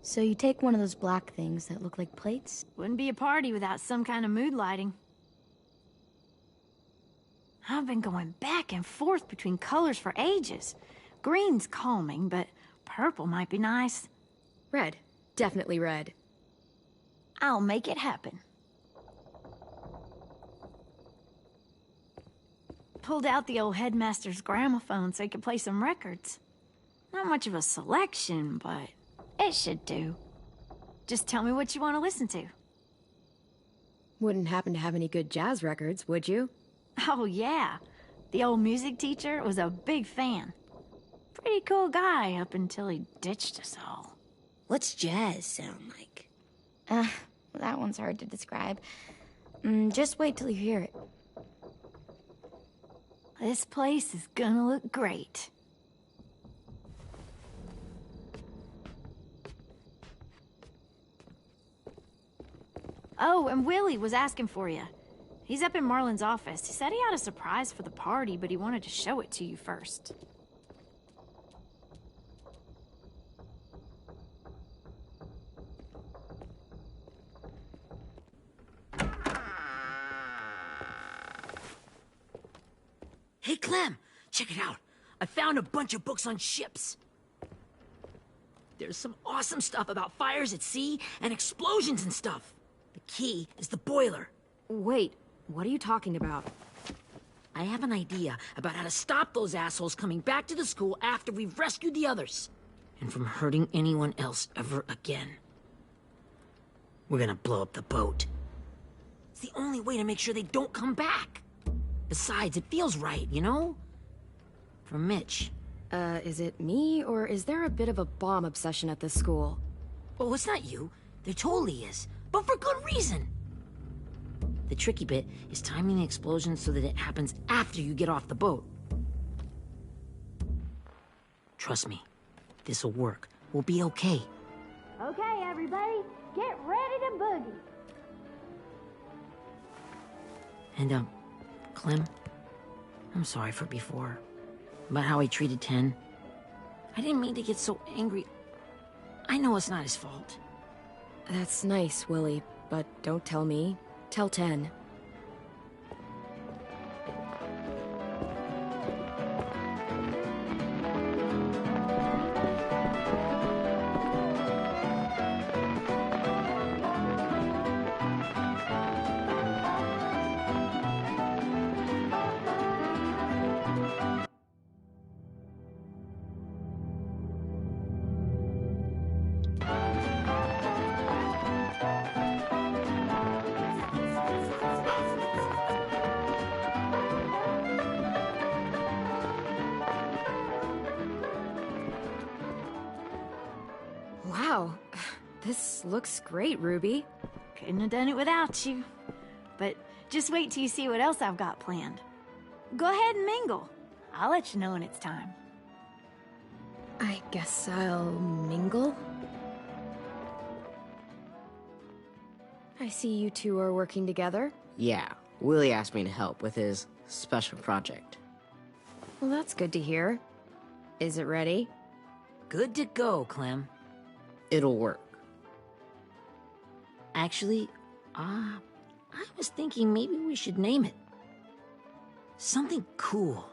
So you take one of those black things that look like plates? Wouldn't be a party without some kind of mood lighting. I've been going back and forth between colors for ages. Green's calming, but purple might be nice. Red. Definitely red. I'll make it happen. Pulled out the old headmaster's gramophone so he could play some records. Not much of a selection, but it should do. Just tell me what you want to listen to. Wouldn't happen to have any good jazz records, would you? Oh, yeah. The old music teacher was a big fan. Pretty cool guy up until he ditched us all. What's jazz sound like? That one's hard to describe. Just wait till you hear it. This place is gonna look great. Oh, and Willie was asking for you. He's up in Marlin's office. He said he had a surprise for the party, but he wanted to show it to you first. Hey, Clem, check it out. I found a bunch of books on ships. There's some awesome stuff about fires at sea and explosions and stuff. The key is the boiler. Wait, what are you talking about? I have an idea about how to stop those assholes coming back to the school after we've rescued the others. And from hurting anyone else ever again. We're gonna blow up the boat. It's the only way to make sure they don't come back. Besides, it feels right, you know? For Mitch. Is it me, or is there a bit of a bomb obsession at this school? Oh, it's not you. There totally is. But for good reason. The tricky bit is timing the explosion so that it happens after you get off the boat. Trust me, this'll work. We'll be okay. Okay, everybody, get ready to boogie. And, Clem, I'm sorry for before. About how I treated Ten. I didn't mean to get so angry. I know it's not his fault. That's nice, Willie, but don't tell me. Tell 10. Wow. This looks great, Ruby. Couldn't have done it without you. But just wait till you see what else I've got planned. Go ahead and mingle. I'll let you know when it's time. I guess I'll mingle? I see you two are working together. Yeah, Willie asked me to help with his special project. Well, that's good to hear. Is it ready? Good to go, Clem. It'll work. Actually, I was thinking maybe we should name it. Something cool.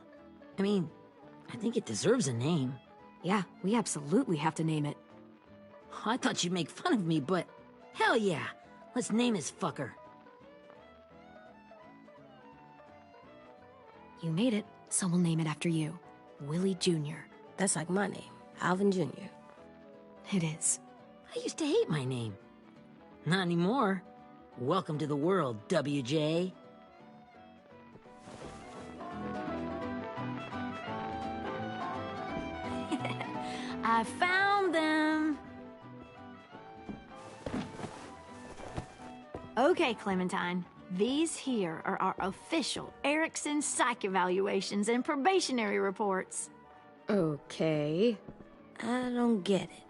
I mean, I think it deserves a name. Yeah, we absolutely have to name it. I thought you'd make fun of me, but hell yeah. Let's name this fucker. You made it, so we'll name it after you. Willie Jr. That's like my name, Alvin Jr. It is. I used to hate my name. Not anymore. Welcome to the world, WJ. I found them. Okay, Clementine. These here are our official Erickson psych evaluations and probationary reports. Okay. I don't get it.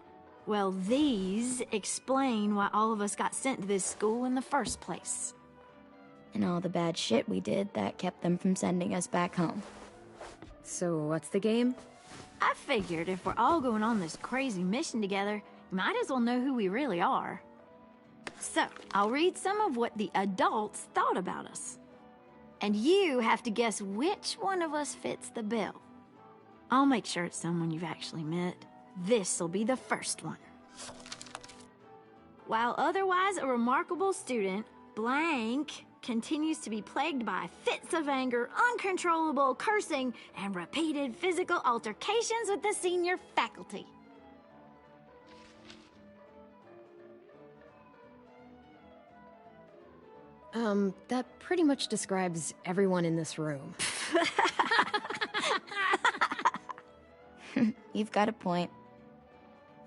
Well, these explain why all of us got sent to this school in the first place. And all the bad shit we did that kept them from sending us back home. So what's the game? I figured if we're all going on this crazy mission together, you might as well know who we really are. So, I'll read some of what the adults thought about us. And you have to guess which one of us fits the bill. I'll make sure it's someone you've actually met. This'll be the first one. While otherwise a remarkable student, blank continues to be plagued by fits of anger, uncontrollable cursing, and repeated physical altercations with the senior faculty. That pretty much describes everyone in this room. You've got a point.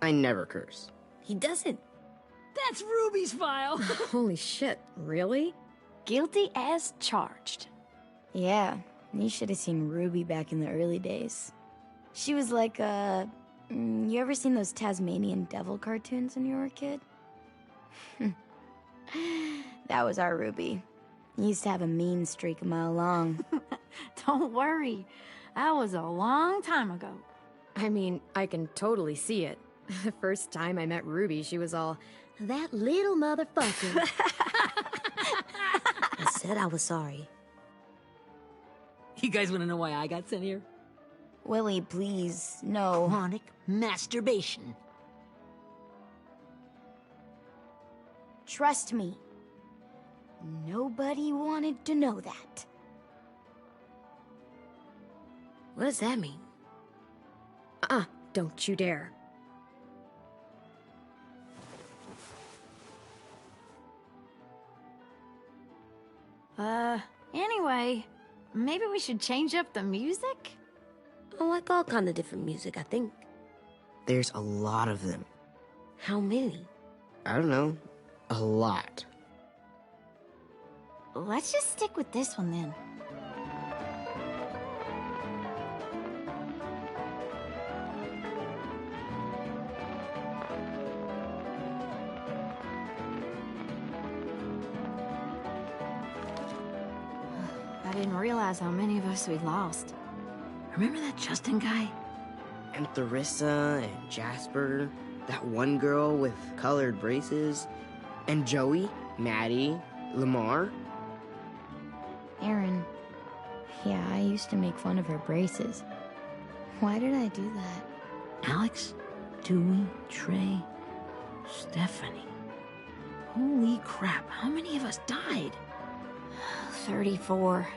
I never curse. He doesn't. That's Ruby's file. Holy shit, really? Guilty as charged. Yeah, you should have seen Ruby back in the early days. She was like you ever seen those Tasmanian devil cartoons when you were a kid? That was our Ruby. He used to have a mean streak a mile long. Don't worry. That was a long time ago. I mean, I can totally see it. The first time I met Ruby, she was all, "That little motherfucker." I said I was sorry. You guys want to know why I got sent here? Willie, please, no. Chronic masturbation. Trust me. Nobody wanted to know that. What does that mean? Don't you dare. Anyway, maybe we should change up the music? I like all kind of different music, I think. There's a lot of them. How many? I don't know. A lot. Let's just stick with this one then. I didn't realize how many of us we'd lost. Remember that Justin guy? And Theresa and Jasper. That one girl with colored braces. And Joey, Maddie, Lamar. Aaron. Yeah, I used to make fun of her braces. Why did I do that? Alex, Dewey, Trey, Stephanie. Holy crap, how many of us died? 34.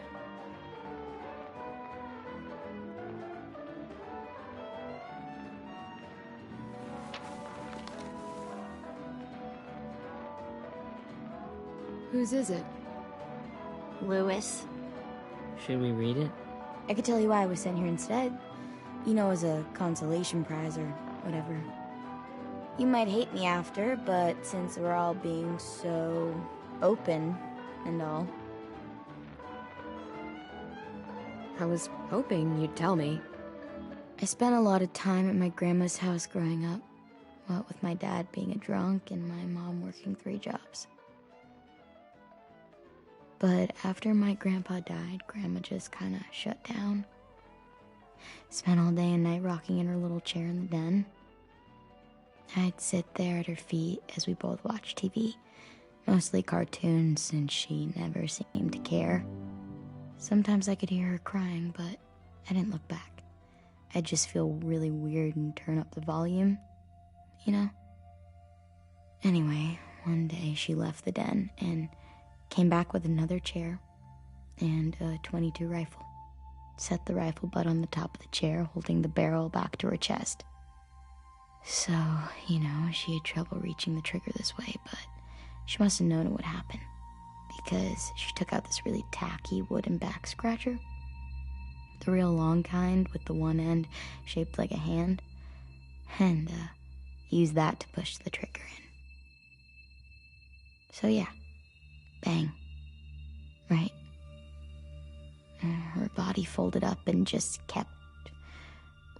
Whose is it? Lewis. Should we read it? I could tell you why I was sent here instead. You know, as a consolation prize or whatever. You might hate me after, but since we're all being so open and all. I was hoping you'd tell me. I spent a lot of time at my grandma's house growing up. What with my dad being a drunk and my mom working 3 jobs. But after my grandpa died, Grandma just kinda shut down. Spent all day and night rocking in her little chair in the den. I'd sit there at her feet as we both watched TV. Mostly cartoons, since she never seemed to care. Sometimes I could hear her crying, but I didn't look back. I'd just feel really weird and turn up the volume, you know? Anyway, one day she left the den and came back with another chair and a .22 rifle. Set the rifle butt on the top of the chair, holding the barrel back to her chest. So, you know, she had trouble reaching the trigger this way, but she must have known it would happen, because she took out this really tacky wooden back scratcher. The real long kind with the one end shaped like a hand, and used that to push the trigger in. So yeah, bang, right? Her body folded up and just kept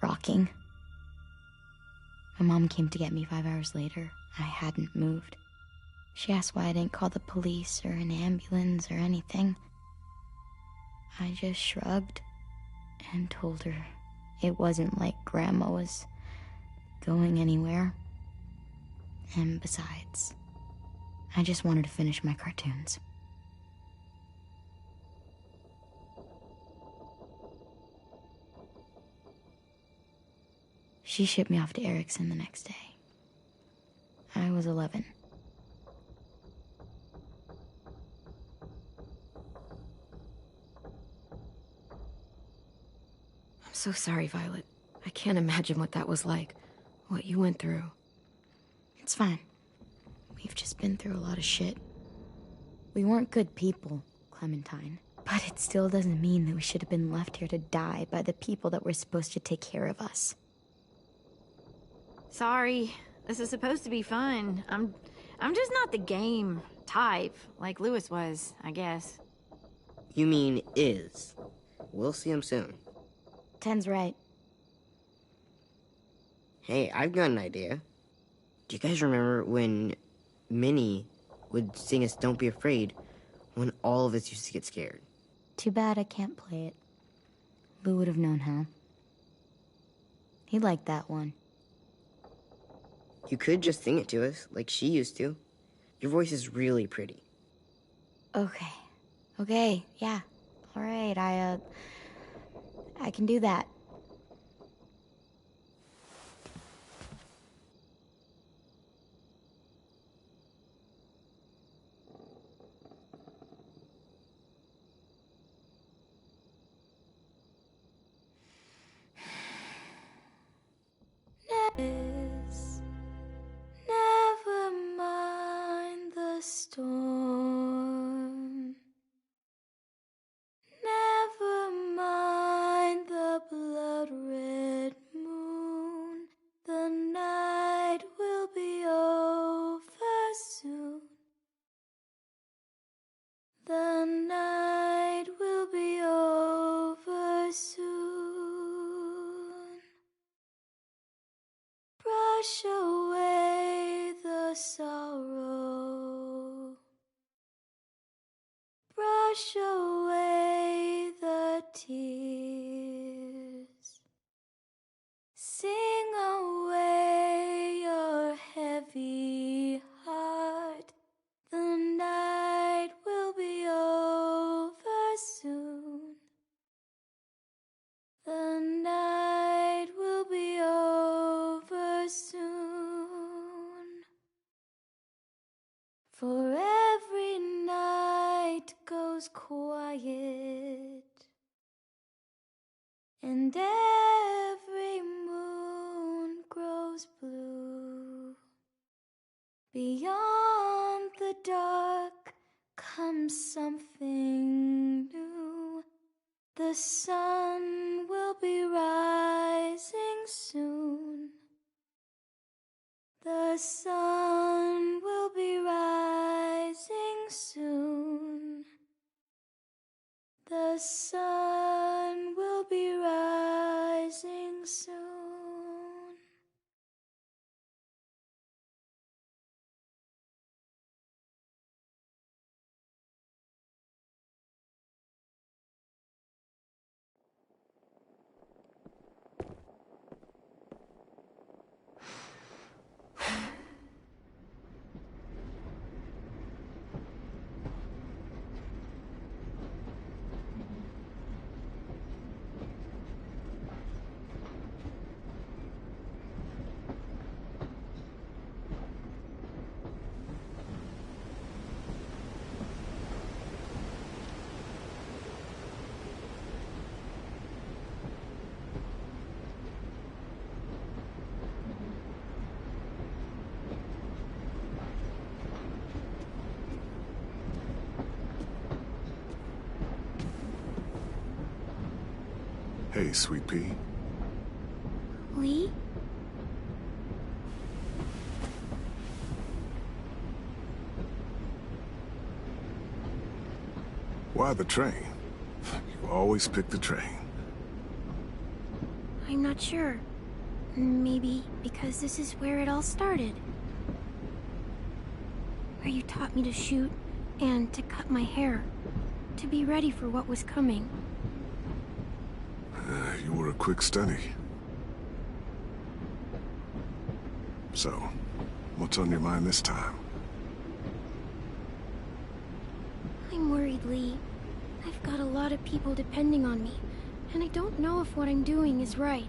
rocking. My mom came to get me 5 hours later. I hadn't moved. She asked why I didn't call the police or an ambulance or anything. I just shrugged and told her it wasn't like Grandma was going anywhere. And besides, I just wanted to finish my cartoons. She shipped me off to Erickson the next day. I was 11. I'm so sorry, Violet. I can't imagine what that was like. What you went through. It's fine. We've just been through a lot of shit. We weren't good people, Clementine. But it still doesn't mean that we should have been left here to die by the people that were supposed to take care of us. Sorry, this is supposed to be fun. I'm just not the game type, like Lewis was, I guess. You mean is. We'll see him soon. Ten's right. Hey, I've got an idea. Do you guys remember when Minnie would sing us Don't Be Afraid when all of us used to get scared? Too bad I can't play it. Lou would have known how. He liked that one. You could just sing it to us, like she used to. Your voice is really pretty. Okay, yeah. All right, I can do that. Never mind the storm. Never mind the blood-red moon. The night will be over soon. The night will be over soon. Brush away the sorrow. Brush away the tears. Sing away your heavy heart. The night will be over soon. The night will be over soon. For every night goes quiet, and every moon grows blue. Beyond the dark comes something new. The sun will be rising soon. The The sun will be rising soon. The sun will be rising soon. Hey, Sweet Pea. Lee? Why the train? You always pick the train. I'm not sure. Maybe because this is where it all started. Where you taught me to shoot and to cut my hair. To be ready for what was coming. You were a quick study. So, what's on your mind this time? I'm worried, Lee. I've got a lot of people depending on me, and I don't know if what I'm doing is right.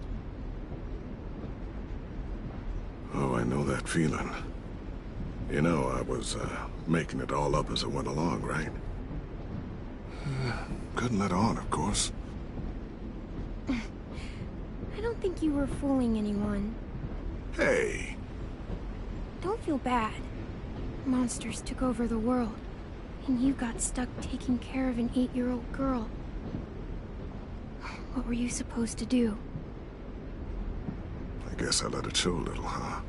Oh, I know that feeling. You know, I was, making it all up as I went along, right? Couldn't let on, of course. I don't think you were fooling anyone. Hey! Don't feel bad. Monsters took over the world, and you got stuck taking care of an 8-year-old girl. What were you supposed to do? I guess I let it show a little, huh?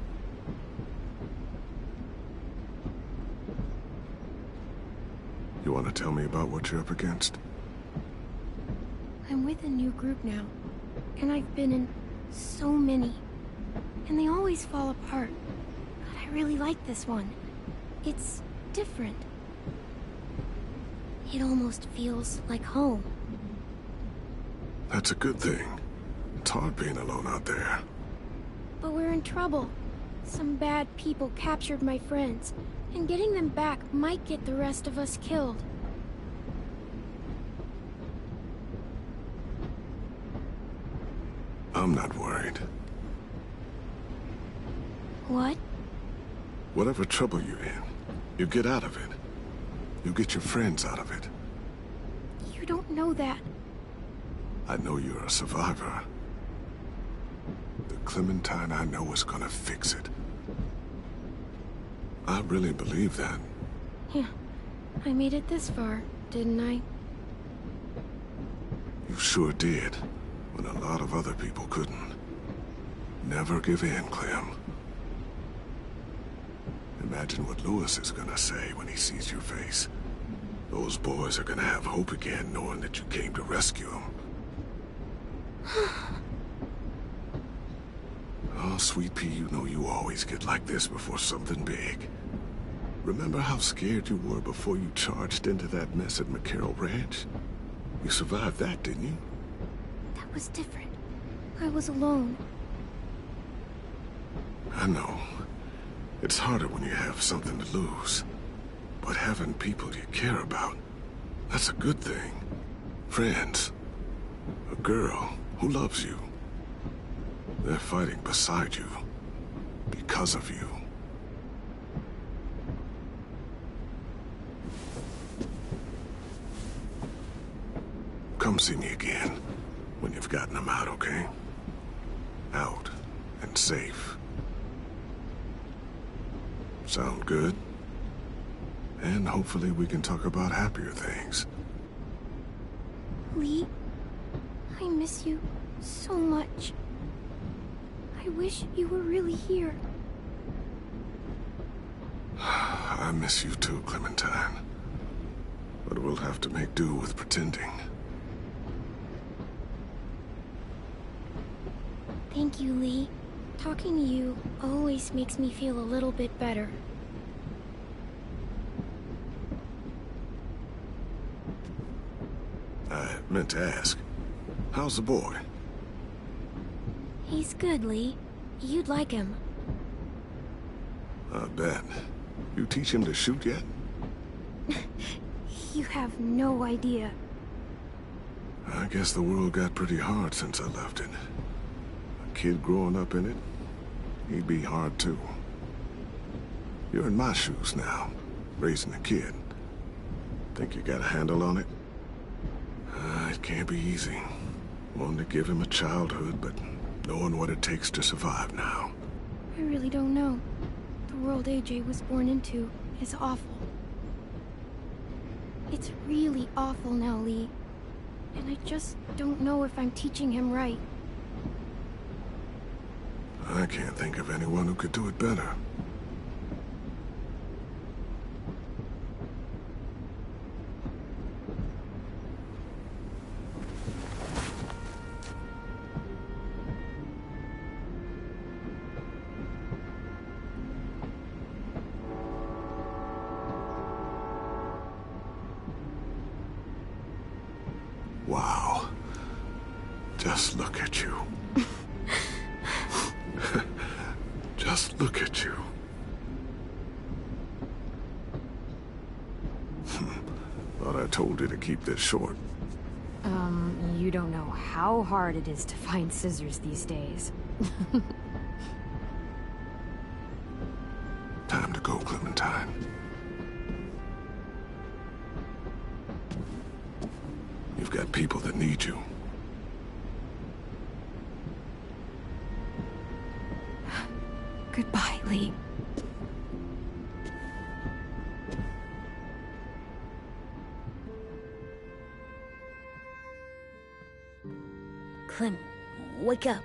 You want to tell me about what you're up against? I'm with a new group now, and I've been in so many, and they always fall apart. But I really like this one. It's different. It almost feels like home. That's a good thing. It's hard being alone out there. But we're in trouble. Some bad people captured my friends, and getting them back might get the rest of us killed. I'm not worried. What? Whatever trouble you're in, you get out of it. You get your friends out of it. You don't know that. I know you're a survivor. The Clementine I know is gonna fix it. I really believe that. Yeah, I made it this far, didn't I? You sure did, when a lot of other people couldn't. Never give in, Clem. Imagine what Lewis is gonna say when he sees your face. Those boys are gonna have hope again, knowing that you came to rescue them. Oh, Sweet Pea, you know you always get like this before something big. Remember how scared you were before you charged into that mess at McCarroll Ranch? You survived that, didn't you? That was different. I was alone. I know. It's harder when you have something to lose. But having people you care about, that's a good thing. Friends. A girl who loves you. They're fighting beside you. Because of you. Come see me again when you've gotten them out, okay? Out and safe. Sound good? And hopefully we can talk about happier things. Lee, I miss you so much. I wish you were really here. I miss you too, Clementine. But we'll have to make do with pretending. Thank you, Lee. Talking to you always makes me feel a little bit better. I meant to ask, how's the boy? He's good, Lee. You'd like him. I bet. You teach him to shoot yet? You have no idea. I guess the world got pretty hard since I left it. A kid growing up in it, he'd be hard too. You're in my shoes now, raising a kid. Think you got a handle on it? It can't be easy. Wanting to give him a childhood, but knowing what it takes to survive now. I really don't know. The world AJ was born into is awful. It's really awful now, Lee. And I just don't know if I'm teaching him right. I can't think of anyone who could do it better. Wow. Just look at you. Just look at you. Thought I told you to keep this short. You don't know how hard it is to find scissors these days. Time to go, Clementine. You've got people that need you. Goodbye, Lee. Clem, wake up.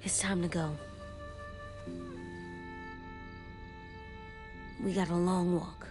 It's time to go. We got a long walk.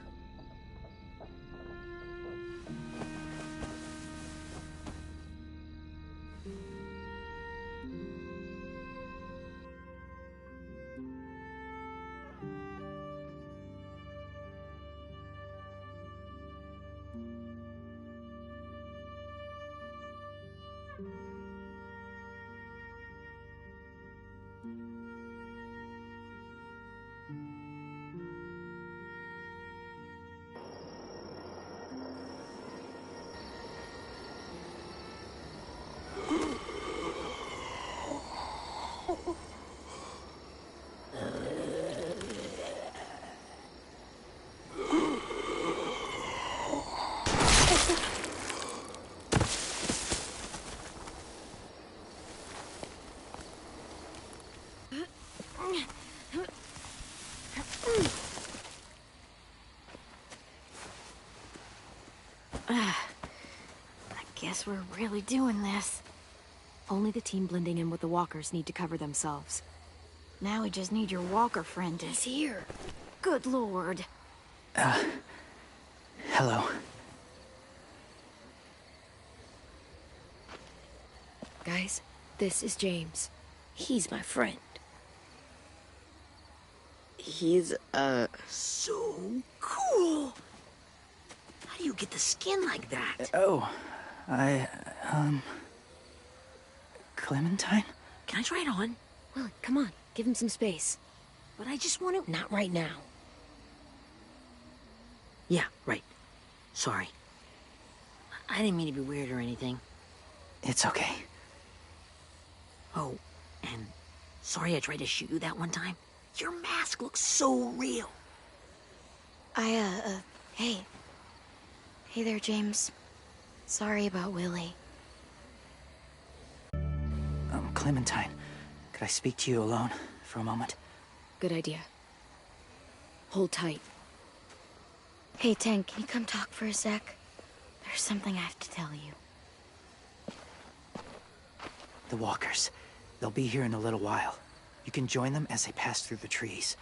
I guess we're really doing this. Only the team blending in with the walkers need to cover themselves. Now we just need your walker friend to... He's here. Good lord. Hello. Guys, this is James. He's my friend. He's, So cool! How do you get the skin like that? Clementine? Can I try it on? Well, come on, give him some space. But I just want to... Not right now. Yeah, right. Sorry. I didn't mean to be weird or anything. It's okay. Oh, and sorry I tried to shoot you that one time. Your mask looks so real. Hey. Hey there, James. Sorry about Willie. Clementine, could I speak to you alone for a moment? Good idea. Hold tight. Hey, Tank, can you come talk for a sec? There's something I have to tell you. The walkers. They'll be here in a little while. You can join them as they pass through the trees.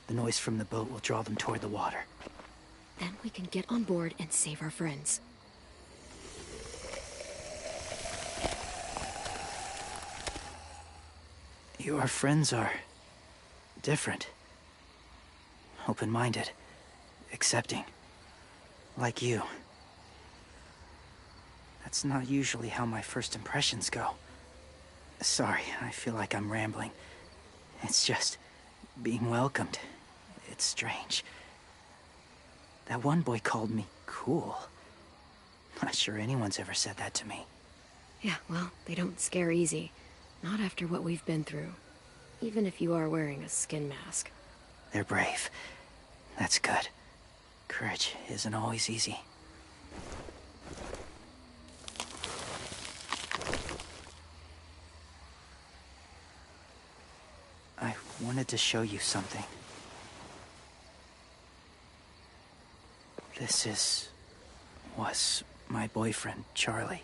The noise from the boat will draw them toward the water. Then we can get on board and save our friends. Your friends are different. Open-minded. Accepting. Like you. That's not usually how my first impressions go. Sorry, I feel like I'm rambling. It's just being welcomed. It's strange. That one boy called me cool. Not sure anyone's ever said that to me. Yeah, well, they don't scare easy. Not after what we've been through. Even if you are wearing a skin mask. They're brave. That's good. Courage isn't always easy. I wanted to show you something. This was my boyfriend, Charlie.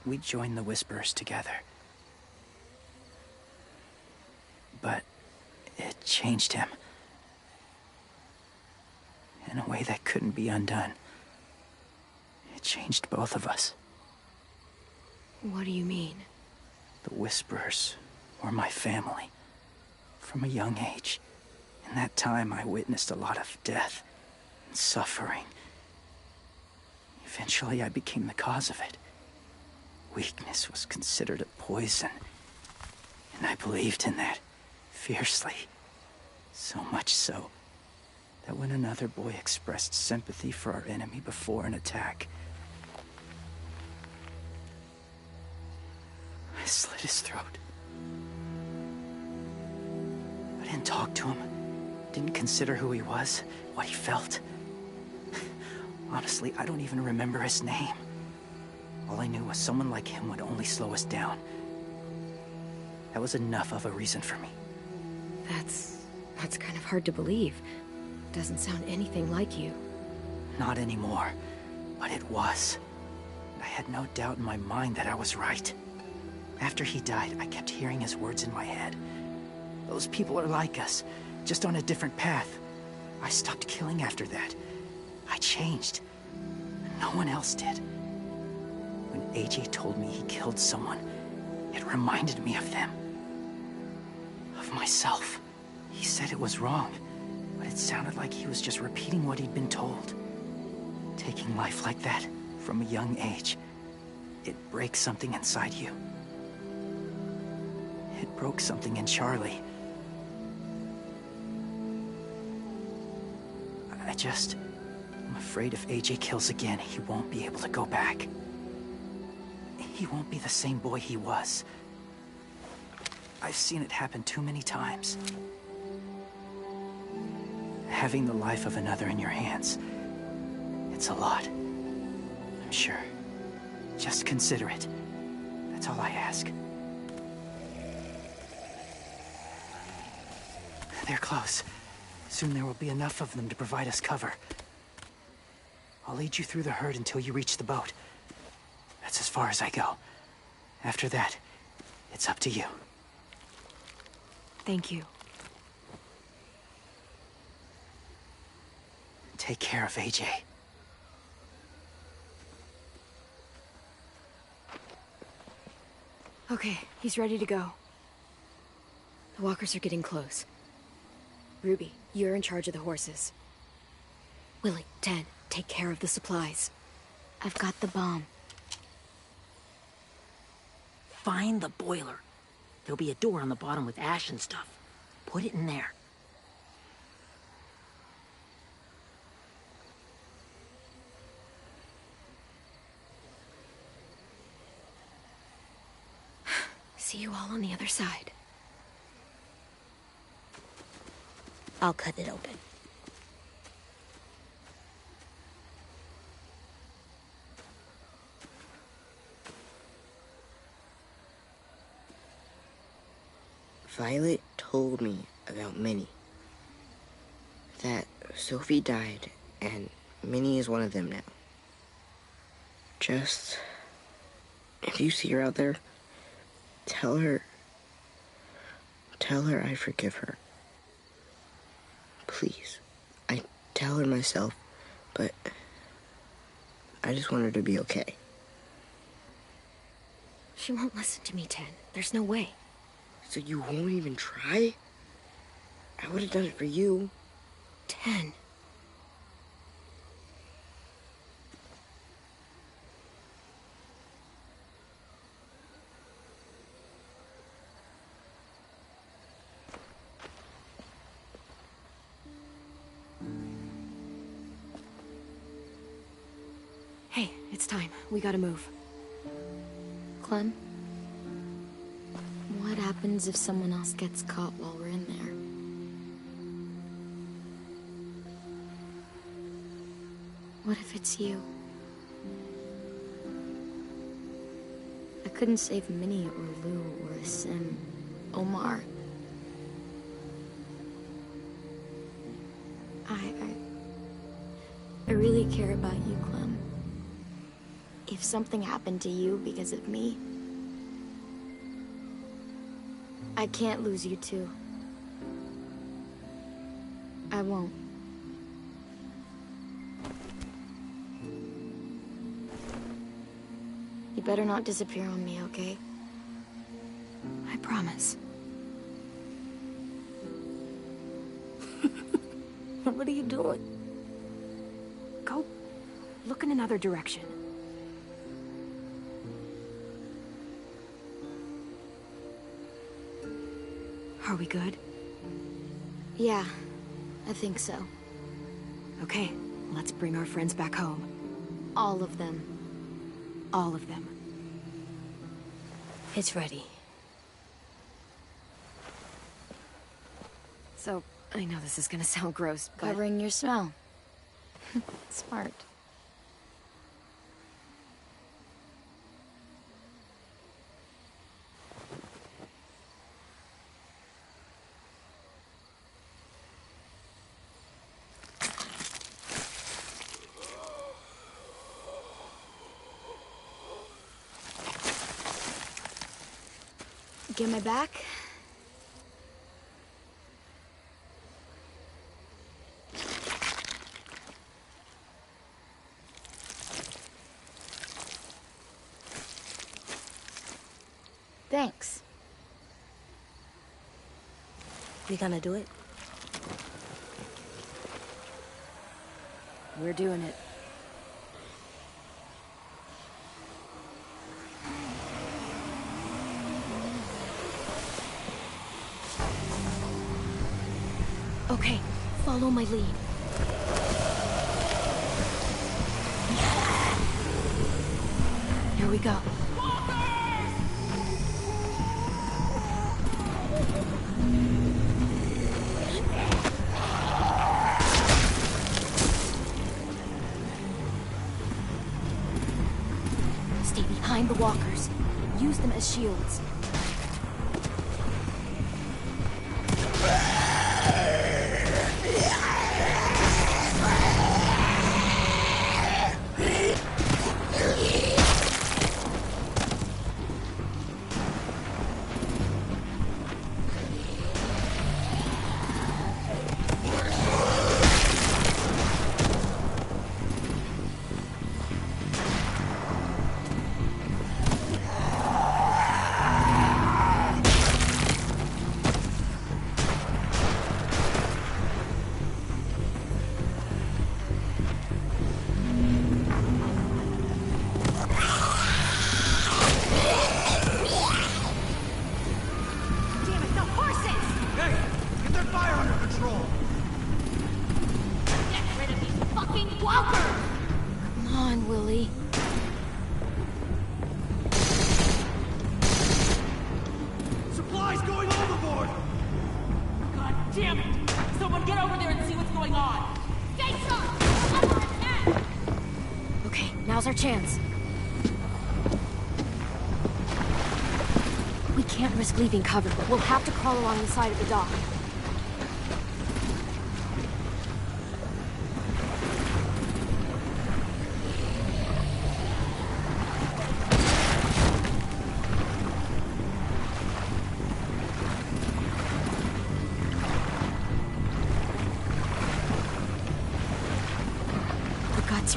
We joined the Whisperers together. But it changed him. In a way that couldn't be undone. It changed both of us. What do you mean? The Whisperers were my family. From a young age. In that time, I witnessed a lot of death and suffering. Eventually, I became the cause of it. Weakness was considered a poison. And I believed in that fiercely. So much so that when another boy expressed sympathy for our enemy before an attack, I slit his throat. I didn't talk to him, didn't consider who he was, what he felt. Honestly, I don't even remember his name. All I knew was someone like him would only slow us down. That was enough of a reason for me. That's kind of hard to believe. Doesn't sound anything like you. Not anymore, but it was. I had no doubt in my mind that I was right. After he died, I kept hearing his words in my head. Those people are like us, just on a different path. I stopped killing after that. I changed. No one else did. When AJ told me he killed someone, it reminded me of them. Of myself. He said it was wrong, but it sounded like he was just repeating what he'd been told. Taking life like that, from a young age, it breaks something inside you. It broke something in Charlie. I'm afraid if AJ kills again, he won't be able to go back. He won't be the same boy he was. I've seen it happen too many times. Having the life of another in your hands, it's a lot. I'm sure. Just consider it. That's all I ask. They're close. Soon there will be enough of them to provide us cover. I'll lead you through the herd until you reach the boat. That's as far as I go. After that, it's up to you. Thank you. Take care of AJ. Okay, he's ready to go. The walkers are getting close. Ruby, you're in charge of the horses. Willie, Ted, take care of the supplies. I've got the bomb. Find the boiler. There'll be a door on the bottom with ash and stuff. Put it in there. See you all on the other side. I'll cut it open. Violet told me about Minnie. That Sophie died, and Minnie is one of them now. Just... if you see her out there, tell her I forgive her. Please. I tell her myself, but I just want her to be okay. She won't listen to me, Ten. There's no way. So you won't even try? I would have done it for you. Ten. Hey, it's time. We gotta move. Clem? What happens if someone else gets caught while we're in there? What if it's you? I couldn't save Minnie or Lou or Sim, Omar. I really care about you, Clem. If something happened to you because of me, I can't lose you too. I won't. You better not disappear on me, okay? I promise. What are you doing? Go look in another direction. Are we good? Yeah, I think so. Okay, let's bring our friends back home. All of them. All of them. It's ready. So, I know this is gonna sound gross, but... Covering your smell. Smart. Get my back? Thanks. We gonna do it? We're doing it. Okay, follow my lead. Here we go. Stay behind the walkers. Use them as shields. Now's our chance. We can't risk leaving cover. We'll have to crawl along the side of the dock.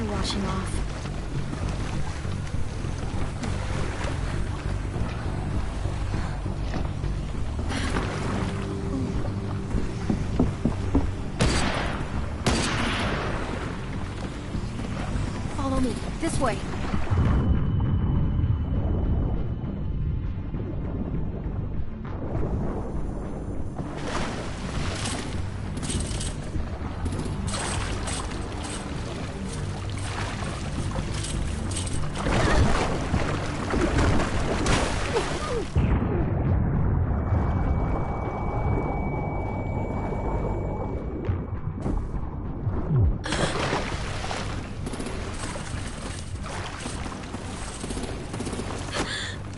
lights are washing off. Follow me. This way.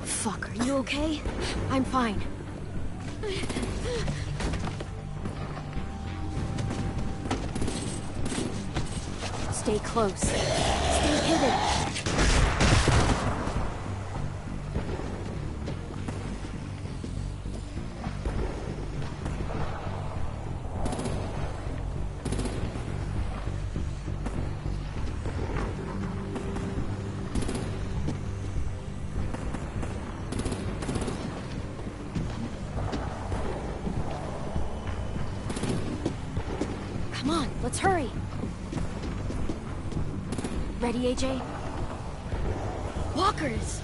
Fuck, are you okay? I'm fine. Stay close. Stay hidden. Come on, let's hurry. Ready, AJ? Walkers!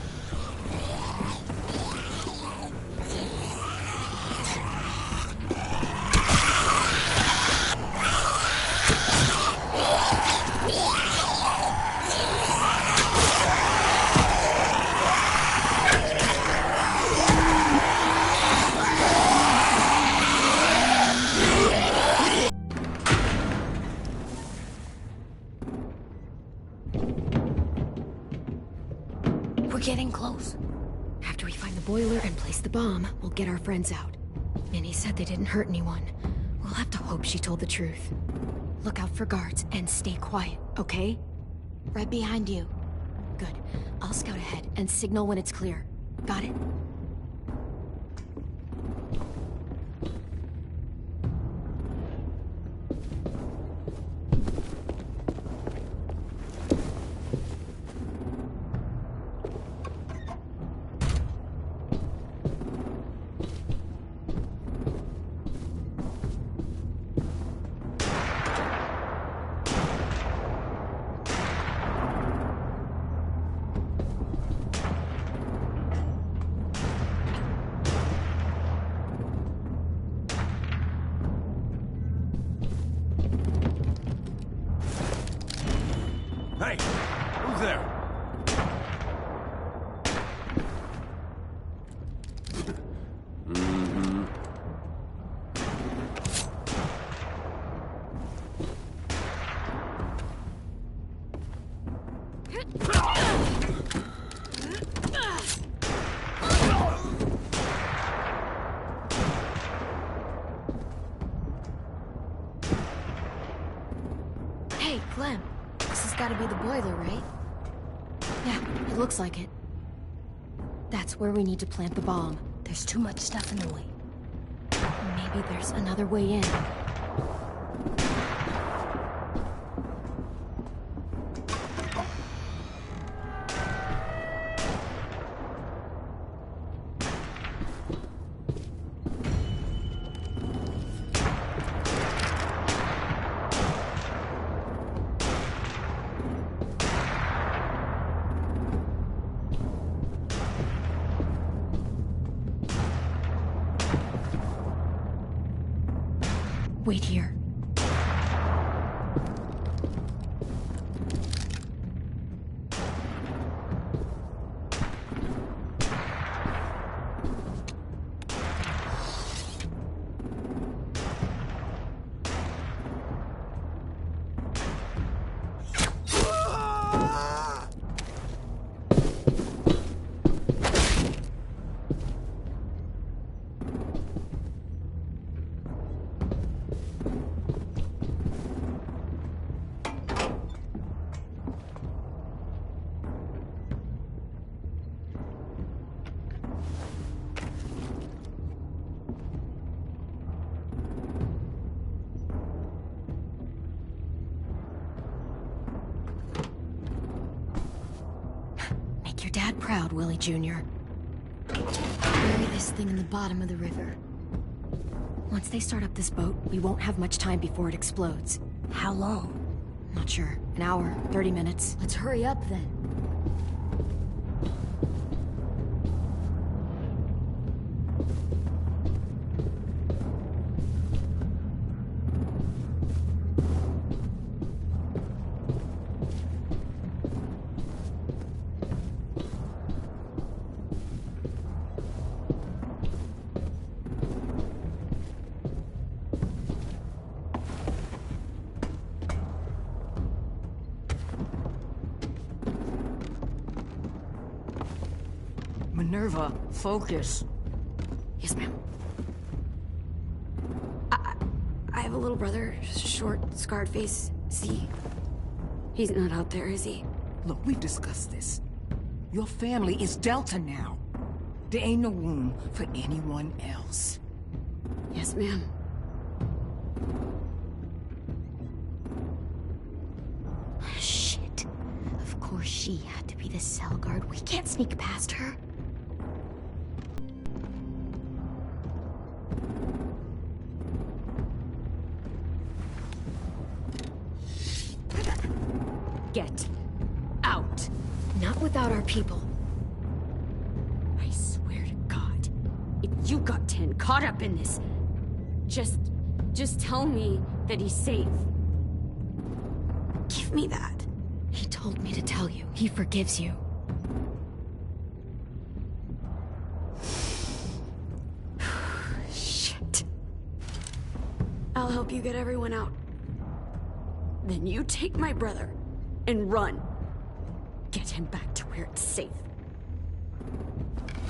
We're getting close. After we find the boiler and place the bomb, we'll get our friends out. Minnie said they didn't hurt anyone. We'll have to hope she told the truth. Look out for guards and stay quiet, okay? Right behind you. Good. I'll scout ahead and signal when it's clear. Got it? Hey, who's there? Hey, Clem. This has got to be the boiler, right? Yeah, it looks like it. That's where we need to plant the bomb. There's too much stuff in the way. Maybe there's another way in. Wait here. Willie Jr. Bury this thing in the bottom of the river. Once they start up this boat, we won't have much time before it explodes. How long? Not sure. An hour, 30 minutes. Let's hurry up then. Minerva, focus. Yes, ma'am. I have a little brother, short, scarred face. See? He's not out there, is he? Look, we've discussed this. Your family is Delta now. There ain't no room for anyone else. Yes, ma'am. Shit. Of course she had to be the cell guard. We can't sneak past her. Get out. Not without our people. I swear to God, if you got 10 caught up in this, just tell me that he's safe. Give me that. He told me to tell you. He forgives you. Shit. I'll help you get everyone out. Then you take my brother and run. Get him back to where it's safe.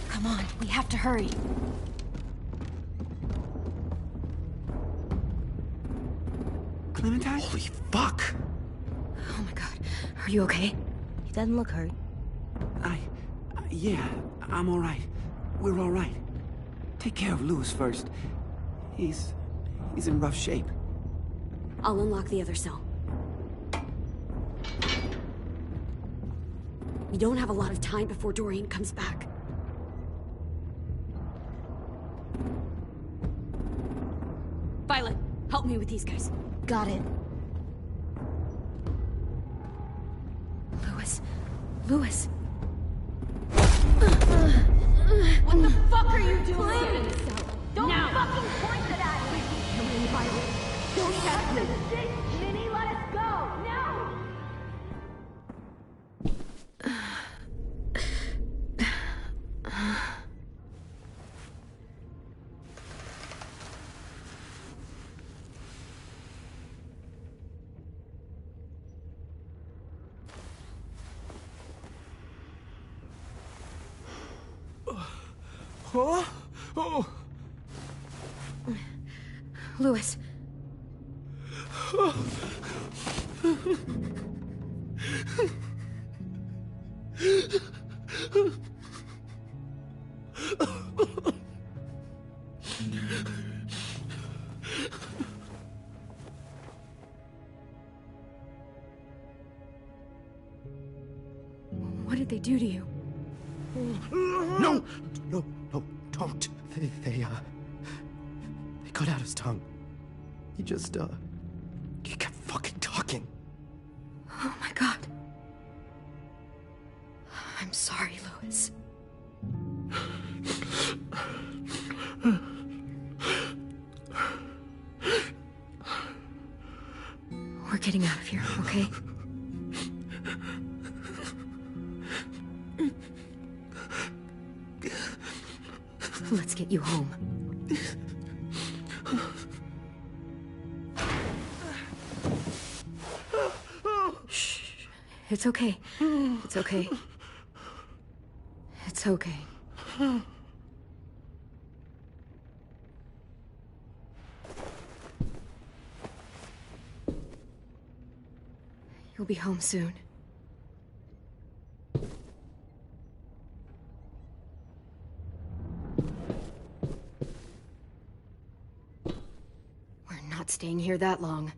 Come on, we have to hurry. Clementine? Holy fuck! Oh my God. Are you okay? He doesn't look hurt. Yeah, I'm alright. We're alright. Take care of Louis first. He's in rough shape. I'll unlock the other cell. We don't have a lot of time before Doreen comes back. Violet, help me with these guys. Got it. Louis. What the fuck are you doing? Get in the cell. Don't now. fucking point it at me! Come in, Violet. Don't test me. Shit, Minnie, let us go! Oh! Oh! Louis. What did they do to you? No, don't. They cut out his tongue. He kept fucking talking. Oh my God. I'm sorry, Louis. We're getting out of here, okay? Let's get you home. Shh. It's okay. It's okay. It's okay. You'll be home soon. We're not staying here that long.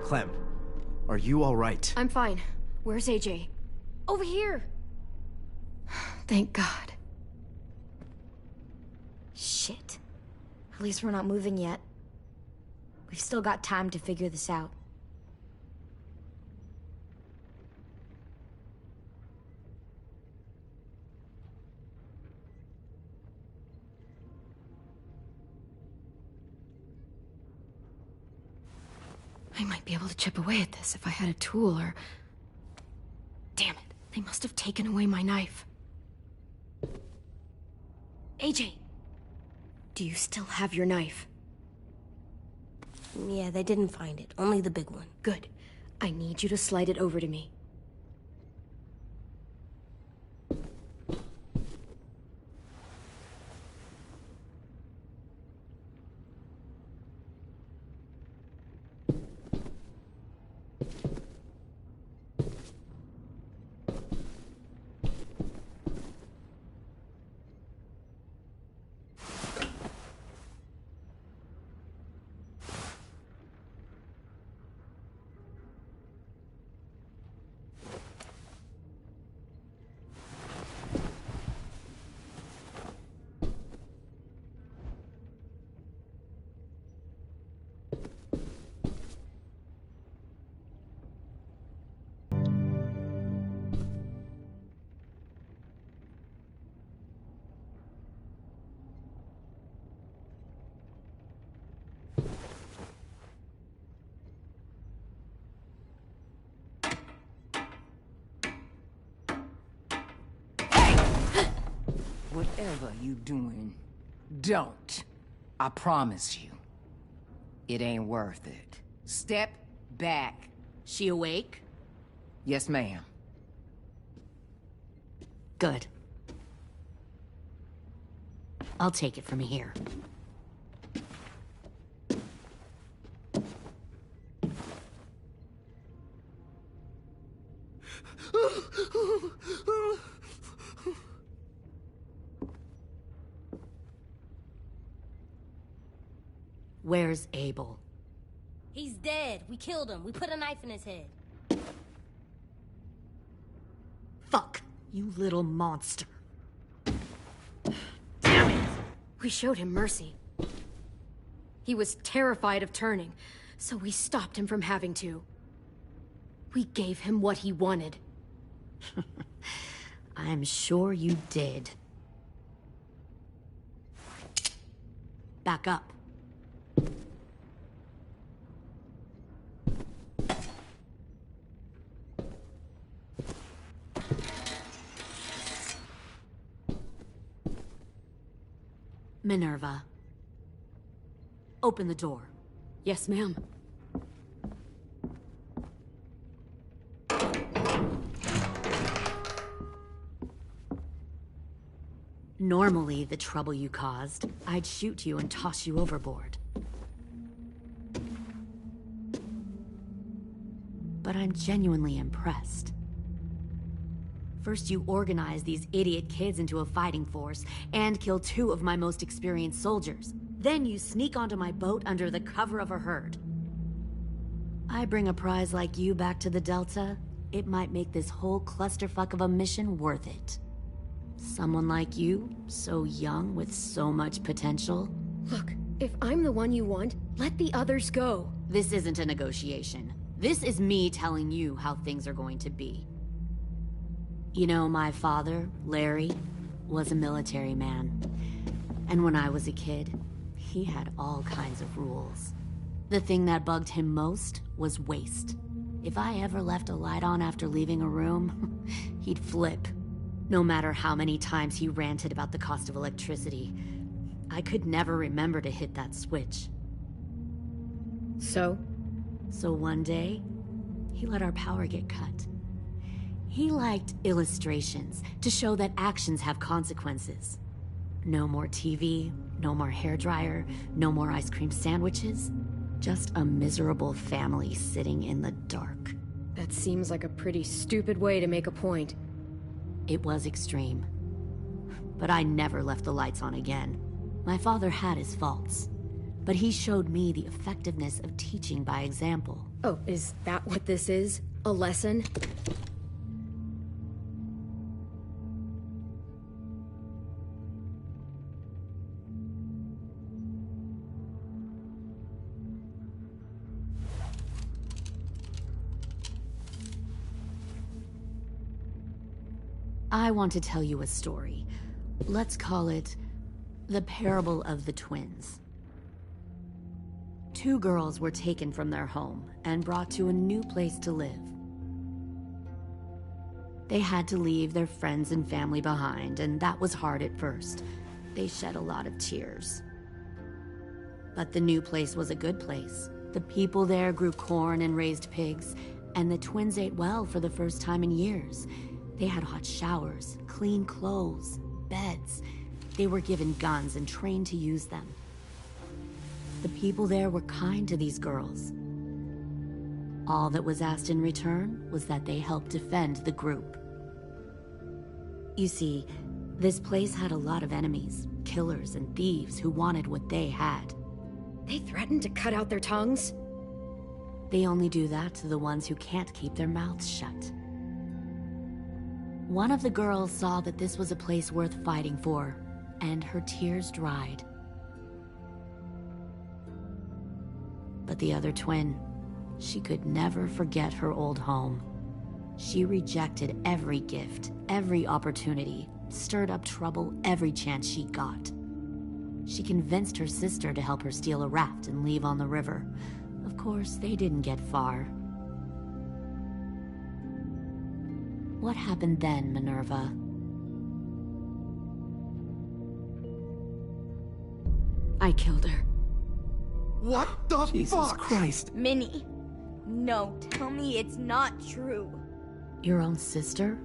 Clem, are you all right? I'm fine. Where's AJ? Over here! Thank God. Shit. At least we're not moving yet. We've still got time to figure this out. I might be able to chip away at this if I had a tool or... Damn it, they must have taken away my knife. AJ! Do you still have your knife? Yeah, they didn't find it. Only the big one. Good. I need you to slide it over to me. Whatever you doing, don't. I promise you. It ain't worth it. Step back. She awake? Yes, ma'am. Good. I'll take it from here. Where's Abel? He's dead. We killed him. We put a knife in his head. Fuck, you little monster. Damn it! We showed him mercy. He was terrified of turning, so we stopped him from having to. We gave him what he wanted. I'm sure you did. Back up. Minerva. Open the door. Yes, ma'am. Normally, the trouble you caused, I'd shoot you and toss you overboard. But I'm genuinely impressed. First, you organize these idiot kids into a fighting force and kill 2 of my most experienced soldiers. Then you sneak onto my boat under the cover of a herd. I bring a prize like you back to the Delta, it might make this whole clusterfuck of a mission worth it. Someone like you, so young with so much potential. Look, if I'm the one you want, let the others go. This isn't a negotiation. This is me telling you how things are going to be. You know, my father, Larry, was a military man. And when I was a kid, he had all kinds of rules. The thing that bugged him most was waste. If I ever left a light on after leaving a room, he'd flip. No matter how many times he ranted about the cost of electricity, I could never remember to hit that switch. So one day, he let our power get cut. He liked illustrations to show that actions have consequences. No more TV, no more hairdryer, no more ice cream sandwiches. Just a miserable family sitting in the dark. That seems like a pretty stupid way to make a point. It was extreme. but I never left the lights on again. My father had his faults, but he showed me the effectiveness of teaching by example. Oh, is that what this is? A lesson? I want to tell you a story. Let's call it the parable of the twins. Two girls were taken from their home and brought to a new place to live. They had to leave their friends and family behind, and that was hard at first. They shed a lot of tears. But the new place was a good place. The people there grew corn and raised pigs, and the twins ate well for the first time in years. They had hot showers, clean clothes, beds. They were given guns and trained to use them. The people there were kind to these girls. All that was asked in return was that they help defend the group. You see, this place had a lot of enemies, killers and thieves who wanted what they had. They threatened to cut out their tongues? They only do that to the ones who can't keep their mouths shut. One of the girls saw that this was a place worth fighting for, and her tears dried. But the other twin, she could never forget her old home. She rejected every gift, every opportunity, stirred up trouble every chance she got. She convinced her sister to help her steal a raft and leave on the river. Of course, they didn't get far. What happened then, Minerva? I killed her. What the Jesus fuck? Christ. Minnie, no, tell me it's not true. Your own sister?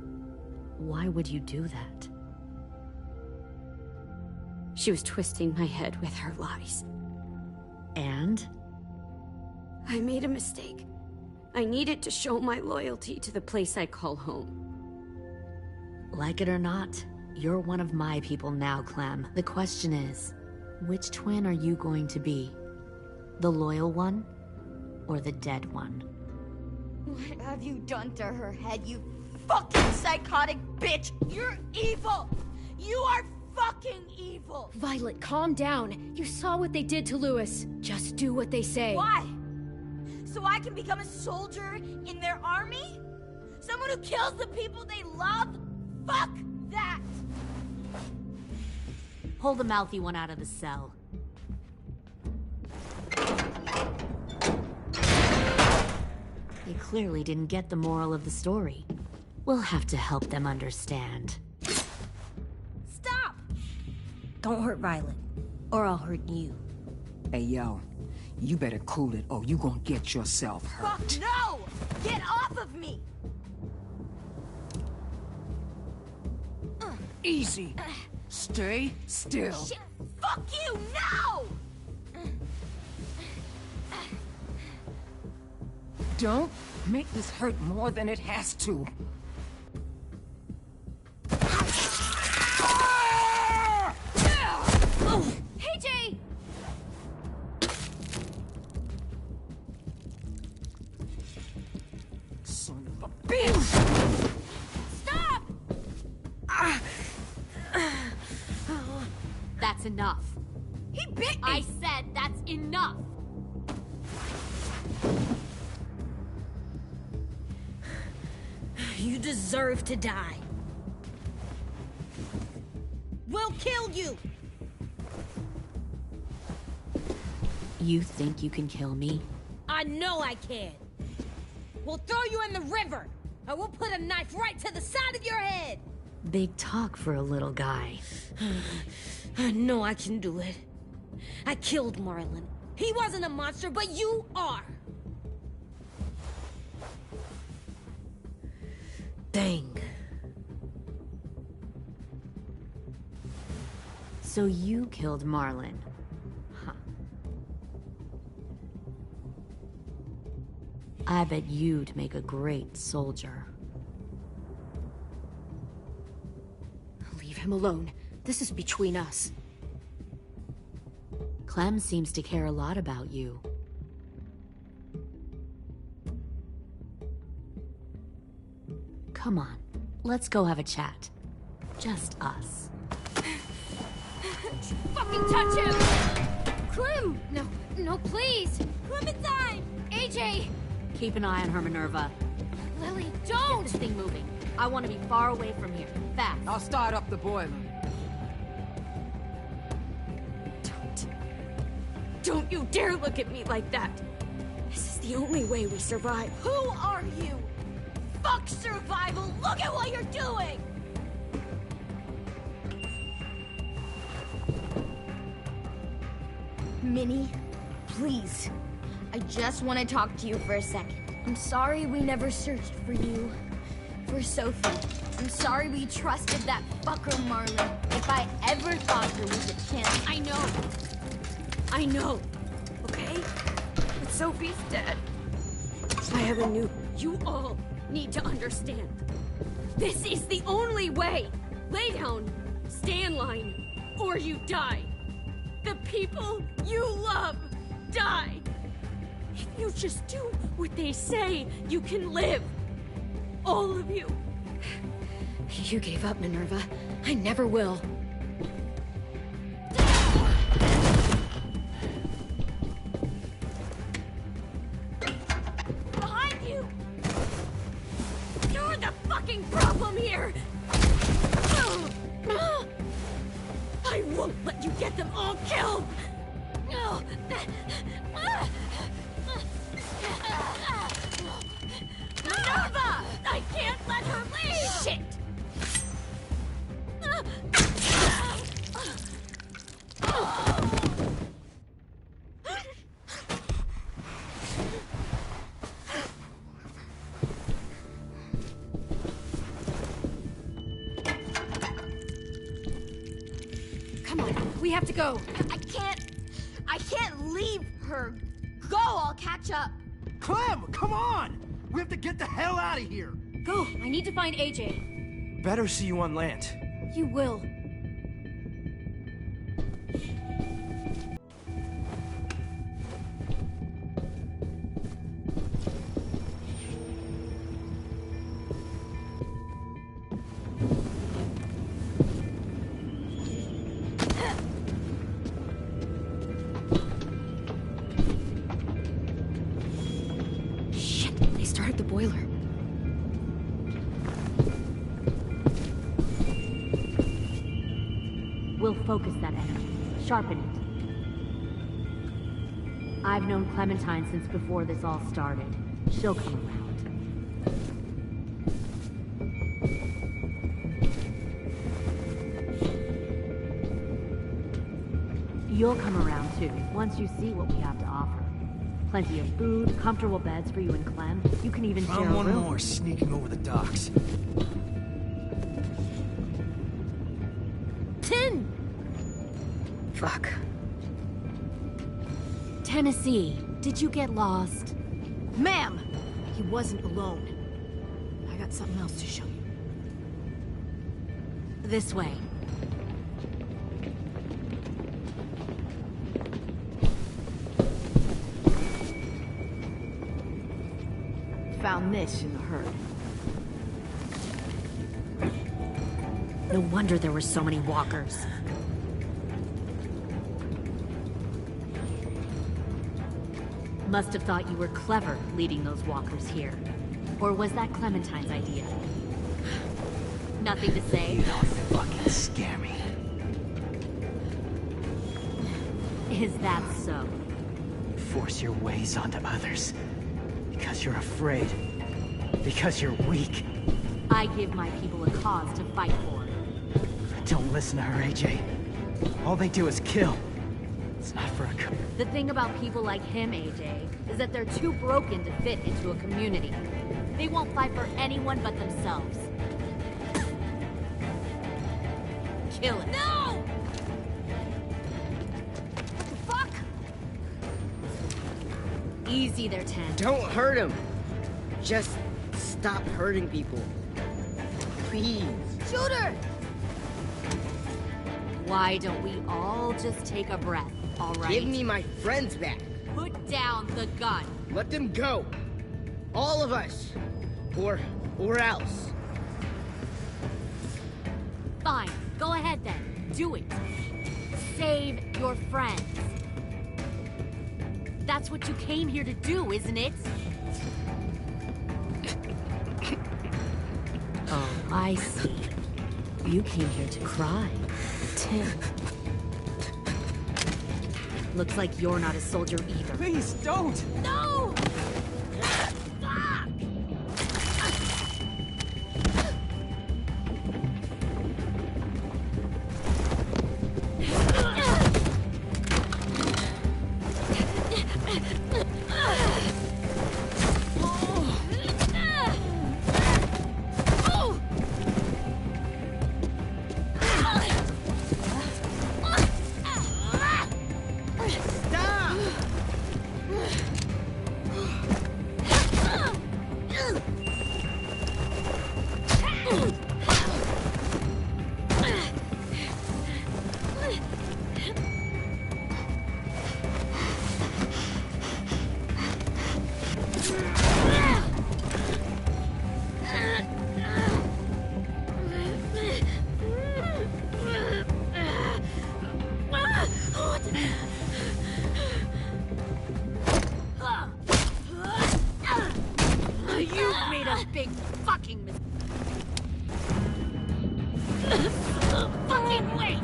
Why would you do that? She was twisting my head with her lies. And? I made a mistake. I needed to show my loyalty to the place I call home. Like it or not, you're one of my people now, Clem. The question is, which twin are you going to be? The loyal one, or the dead one? What have you done to her head, you fucking psychotic bitch? You're evil! You are fucking evil! Violet, calm down. You saw what they did to Louis. Just do what they say. Why? So I can become a soldier in their army? Someone who kills the people they love? Fuck that! Pull the mouthy one out of the cell. They clearly didn't get the moral of the story. We'll have to help them understand. Stop! Don't hurt Violet, or I'll hurt you. Hey, yo. You better cool it, or you gonna get yourself hurt. Fuck no! Get off of me! Easy. Stay still. Shit! Fuck you! No! Don't make this hurt more than it has to. Hey, Jay! Son of a bitch! Stop! That's enough. He bit me! I said that's enough! You deserve to die. We'll kill you! You think you can kill me? I know I can. We'll throw you in the river. I will put a knife right to the side of your head. Big talk for a little guy. I know I can do it. I killed Marlon. He wasn't a monster, but you are. Dang. So you killed Marlon. Huh. I bet you'd make a great soldier. Leave him alone. This is between us. Clem seems to care a lot about you. Come on, let's go have a chat. Just us. Fucking touch him! Clem! No, please! Clementine! AJ! Keep an eye on her, Minerva. Lily, don't! Get this thing moving. I want to be far away from here. Fast. I'll start up the boiler. Don't you dare look at me like that! This is the only way we survive. Who are you? Fuck survival! Look at what you're doing! Minnie, please. I just want to talk to you for a second. I'm sorry we never searched for you. For Sophie. I'm sorry we trusted that fucker Marlon. If I ever thought there was a chance... I know, okay? But Sophie's dead. I have a new... You all need to understand. This is the only way! Lay down, stay in line, or you die. The people you love die. If you just do what they say, you can live. All of you. You gave up, Minerva. I never will. Behind you! You're the fucking problem here! I won't let you get them all killed! Minerva! I can't let her leave! Shit! Come on, we have to go. I can't leave her. Go, I'll catch up. Clem, come on! We have to get the hell out of here! Go, I need to find AJ. Better see you on land. You will. Start the boiler. We'll focus that energy. Sharpen it. I've known Clementine since before this all started. She'll come around. You'll come around too, once you see what we have to offer. Plenty of food, comfortable beds for you and Clem. You can even share a room. Found one more sneaking over the docks. 10! Fuck. Tennessee, did you get lost? Ma'am! He wasn't alone. I got something else to show you. This way. Found this in the herd. No wonder there were so many walkers. Must have thought you were clever leading those walkers here. Or was that Clementine's idea? Nothing to say? You don't fucking scare me. Is that so? Force your ways onto others. Because you're afraid. Because you're weak. I give my people a cause to fight for. Don't listen to her, AJ. All they do is kill. It's not for a good... The thing about people like him, AJ, is that they're too broken to fit into a community. They won't fight for anyone but themselves. Kill it. No! What the fuck? Easy there, 10. Don't hurt him. Just stop hurting people. Please. Shoot her! Why don't we all just take a breath, all right? Give me my friends back. Put down the gun. Let them go. All of us. Or else. Fine, go ahead then. Do it. Save your friends. That's what you came here to do, isn't it? Oh, I see. You came here to cry. Tim. Looks like you're not a soldier either. Please, don't! No! You've made a big fucking mistake. Fucking wait!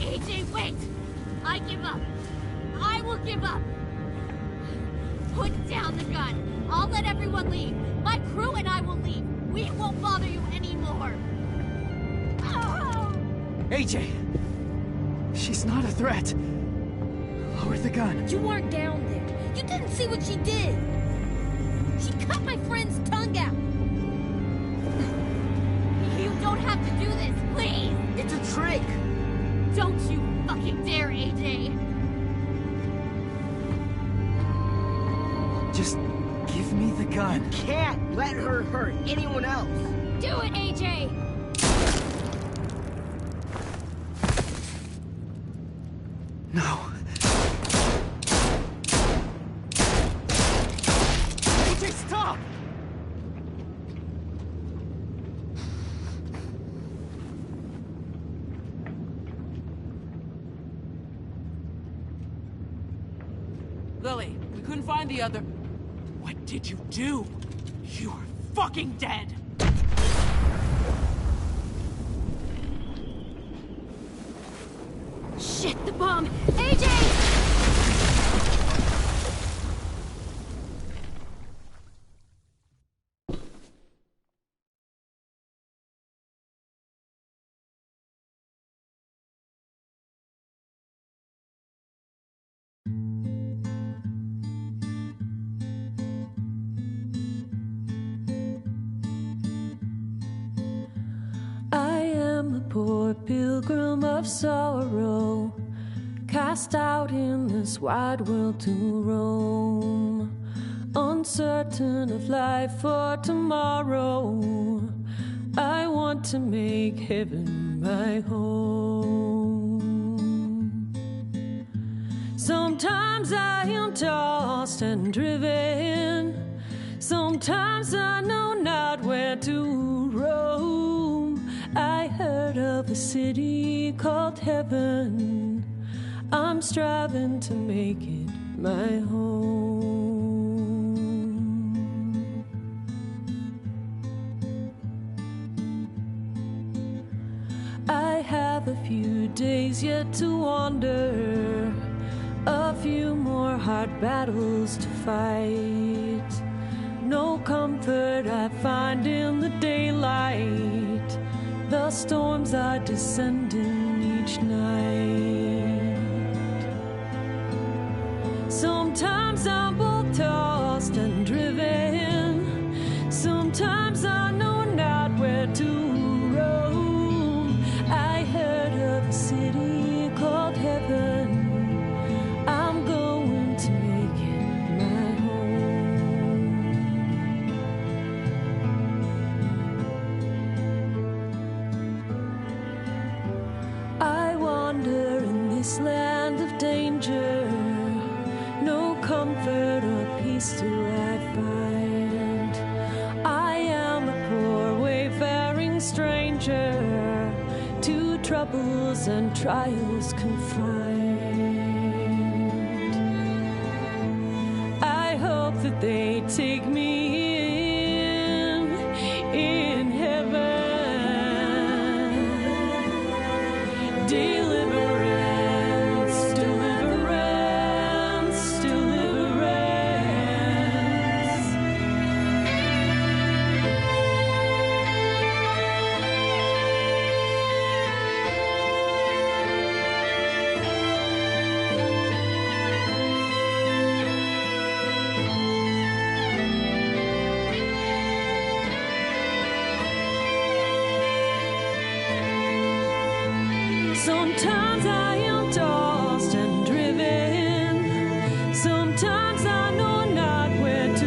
AJ, wait! I give up. I will give up. Put down the gun. I'll let everyone leave. My crew and I will leave. We won't bother you anymore. AJ! She's not a threat. Lower the gun. You weren't down there. You didn't see what she did. She cut my friend's tongue out. You don't have to do this, please! It's a trick! Don't you fucking dare, AJ! Just give me the gun. You can't let her hurt anyone else. Do it, AJ! No. AJ, stop! Lily, we couldn't find the other... What did you do? You are fucking dead! Shit, the bomb! AJ! I am a poor pilgrim of sorrow, cast out in this wide world to roam, uncertain of life for tomorrow. I want to make heaven my home. Sometimes I am tossed and driven, sometimes I know not where to roam. I heard of a city called heaven, I'm striving to make it my home. I have a few days yet to wander, a few more hard battles to fight. No comfort I find in the daylight, the storms are descending each night. troubles and trials confined. I hope that they take me in heaven. Deliverance, deliverance, deliverance. Sometimes I am tossed and driven. Sometimes I know not where to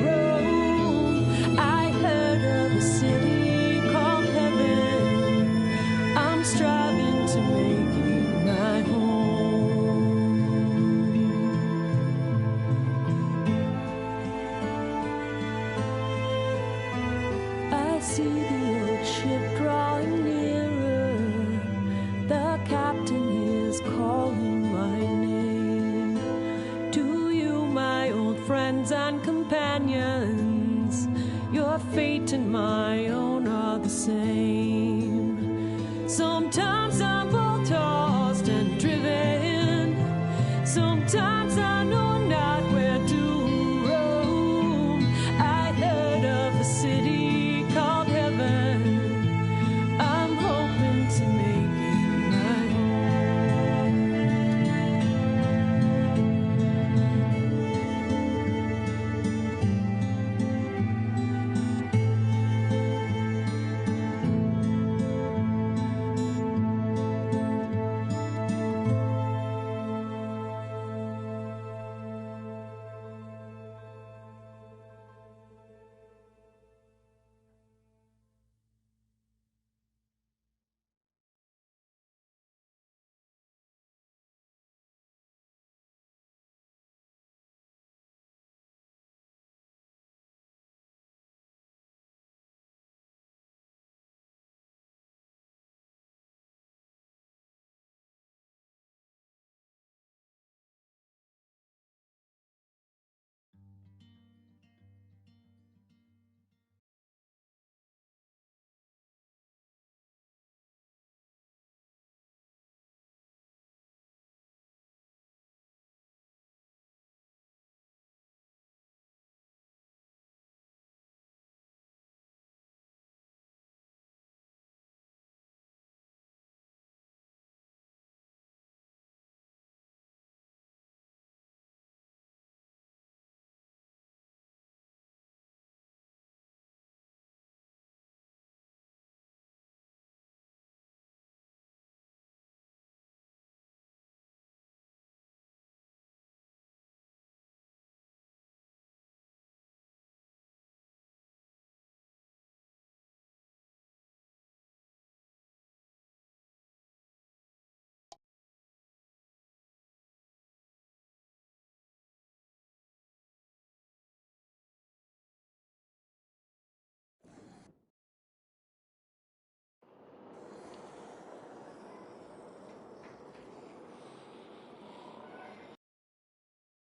roam. I heard of a city called heaven. I'm striving to make it my home. I see the old ship drawing nearer. The captain is calling my name. To you, my old friends and companions, your fate and my own are the same. Sometimes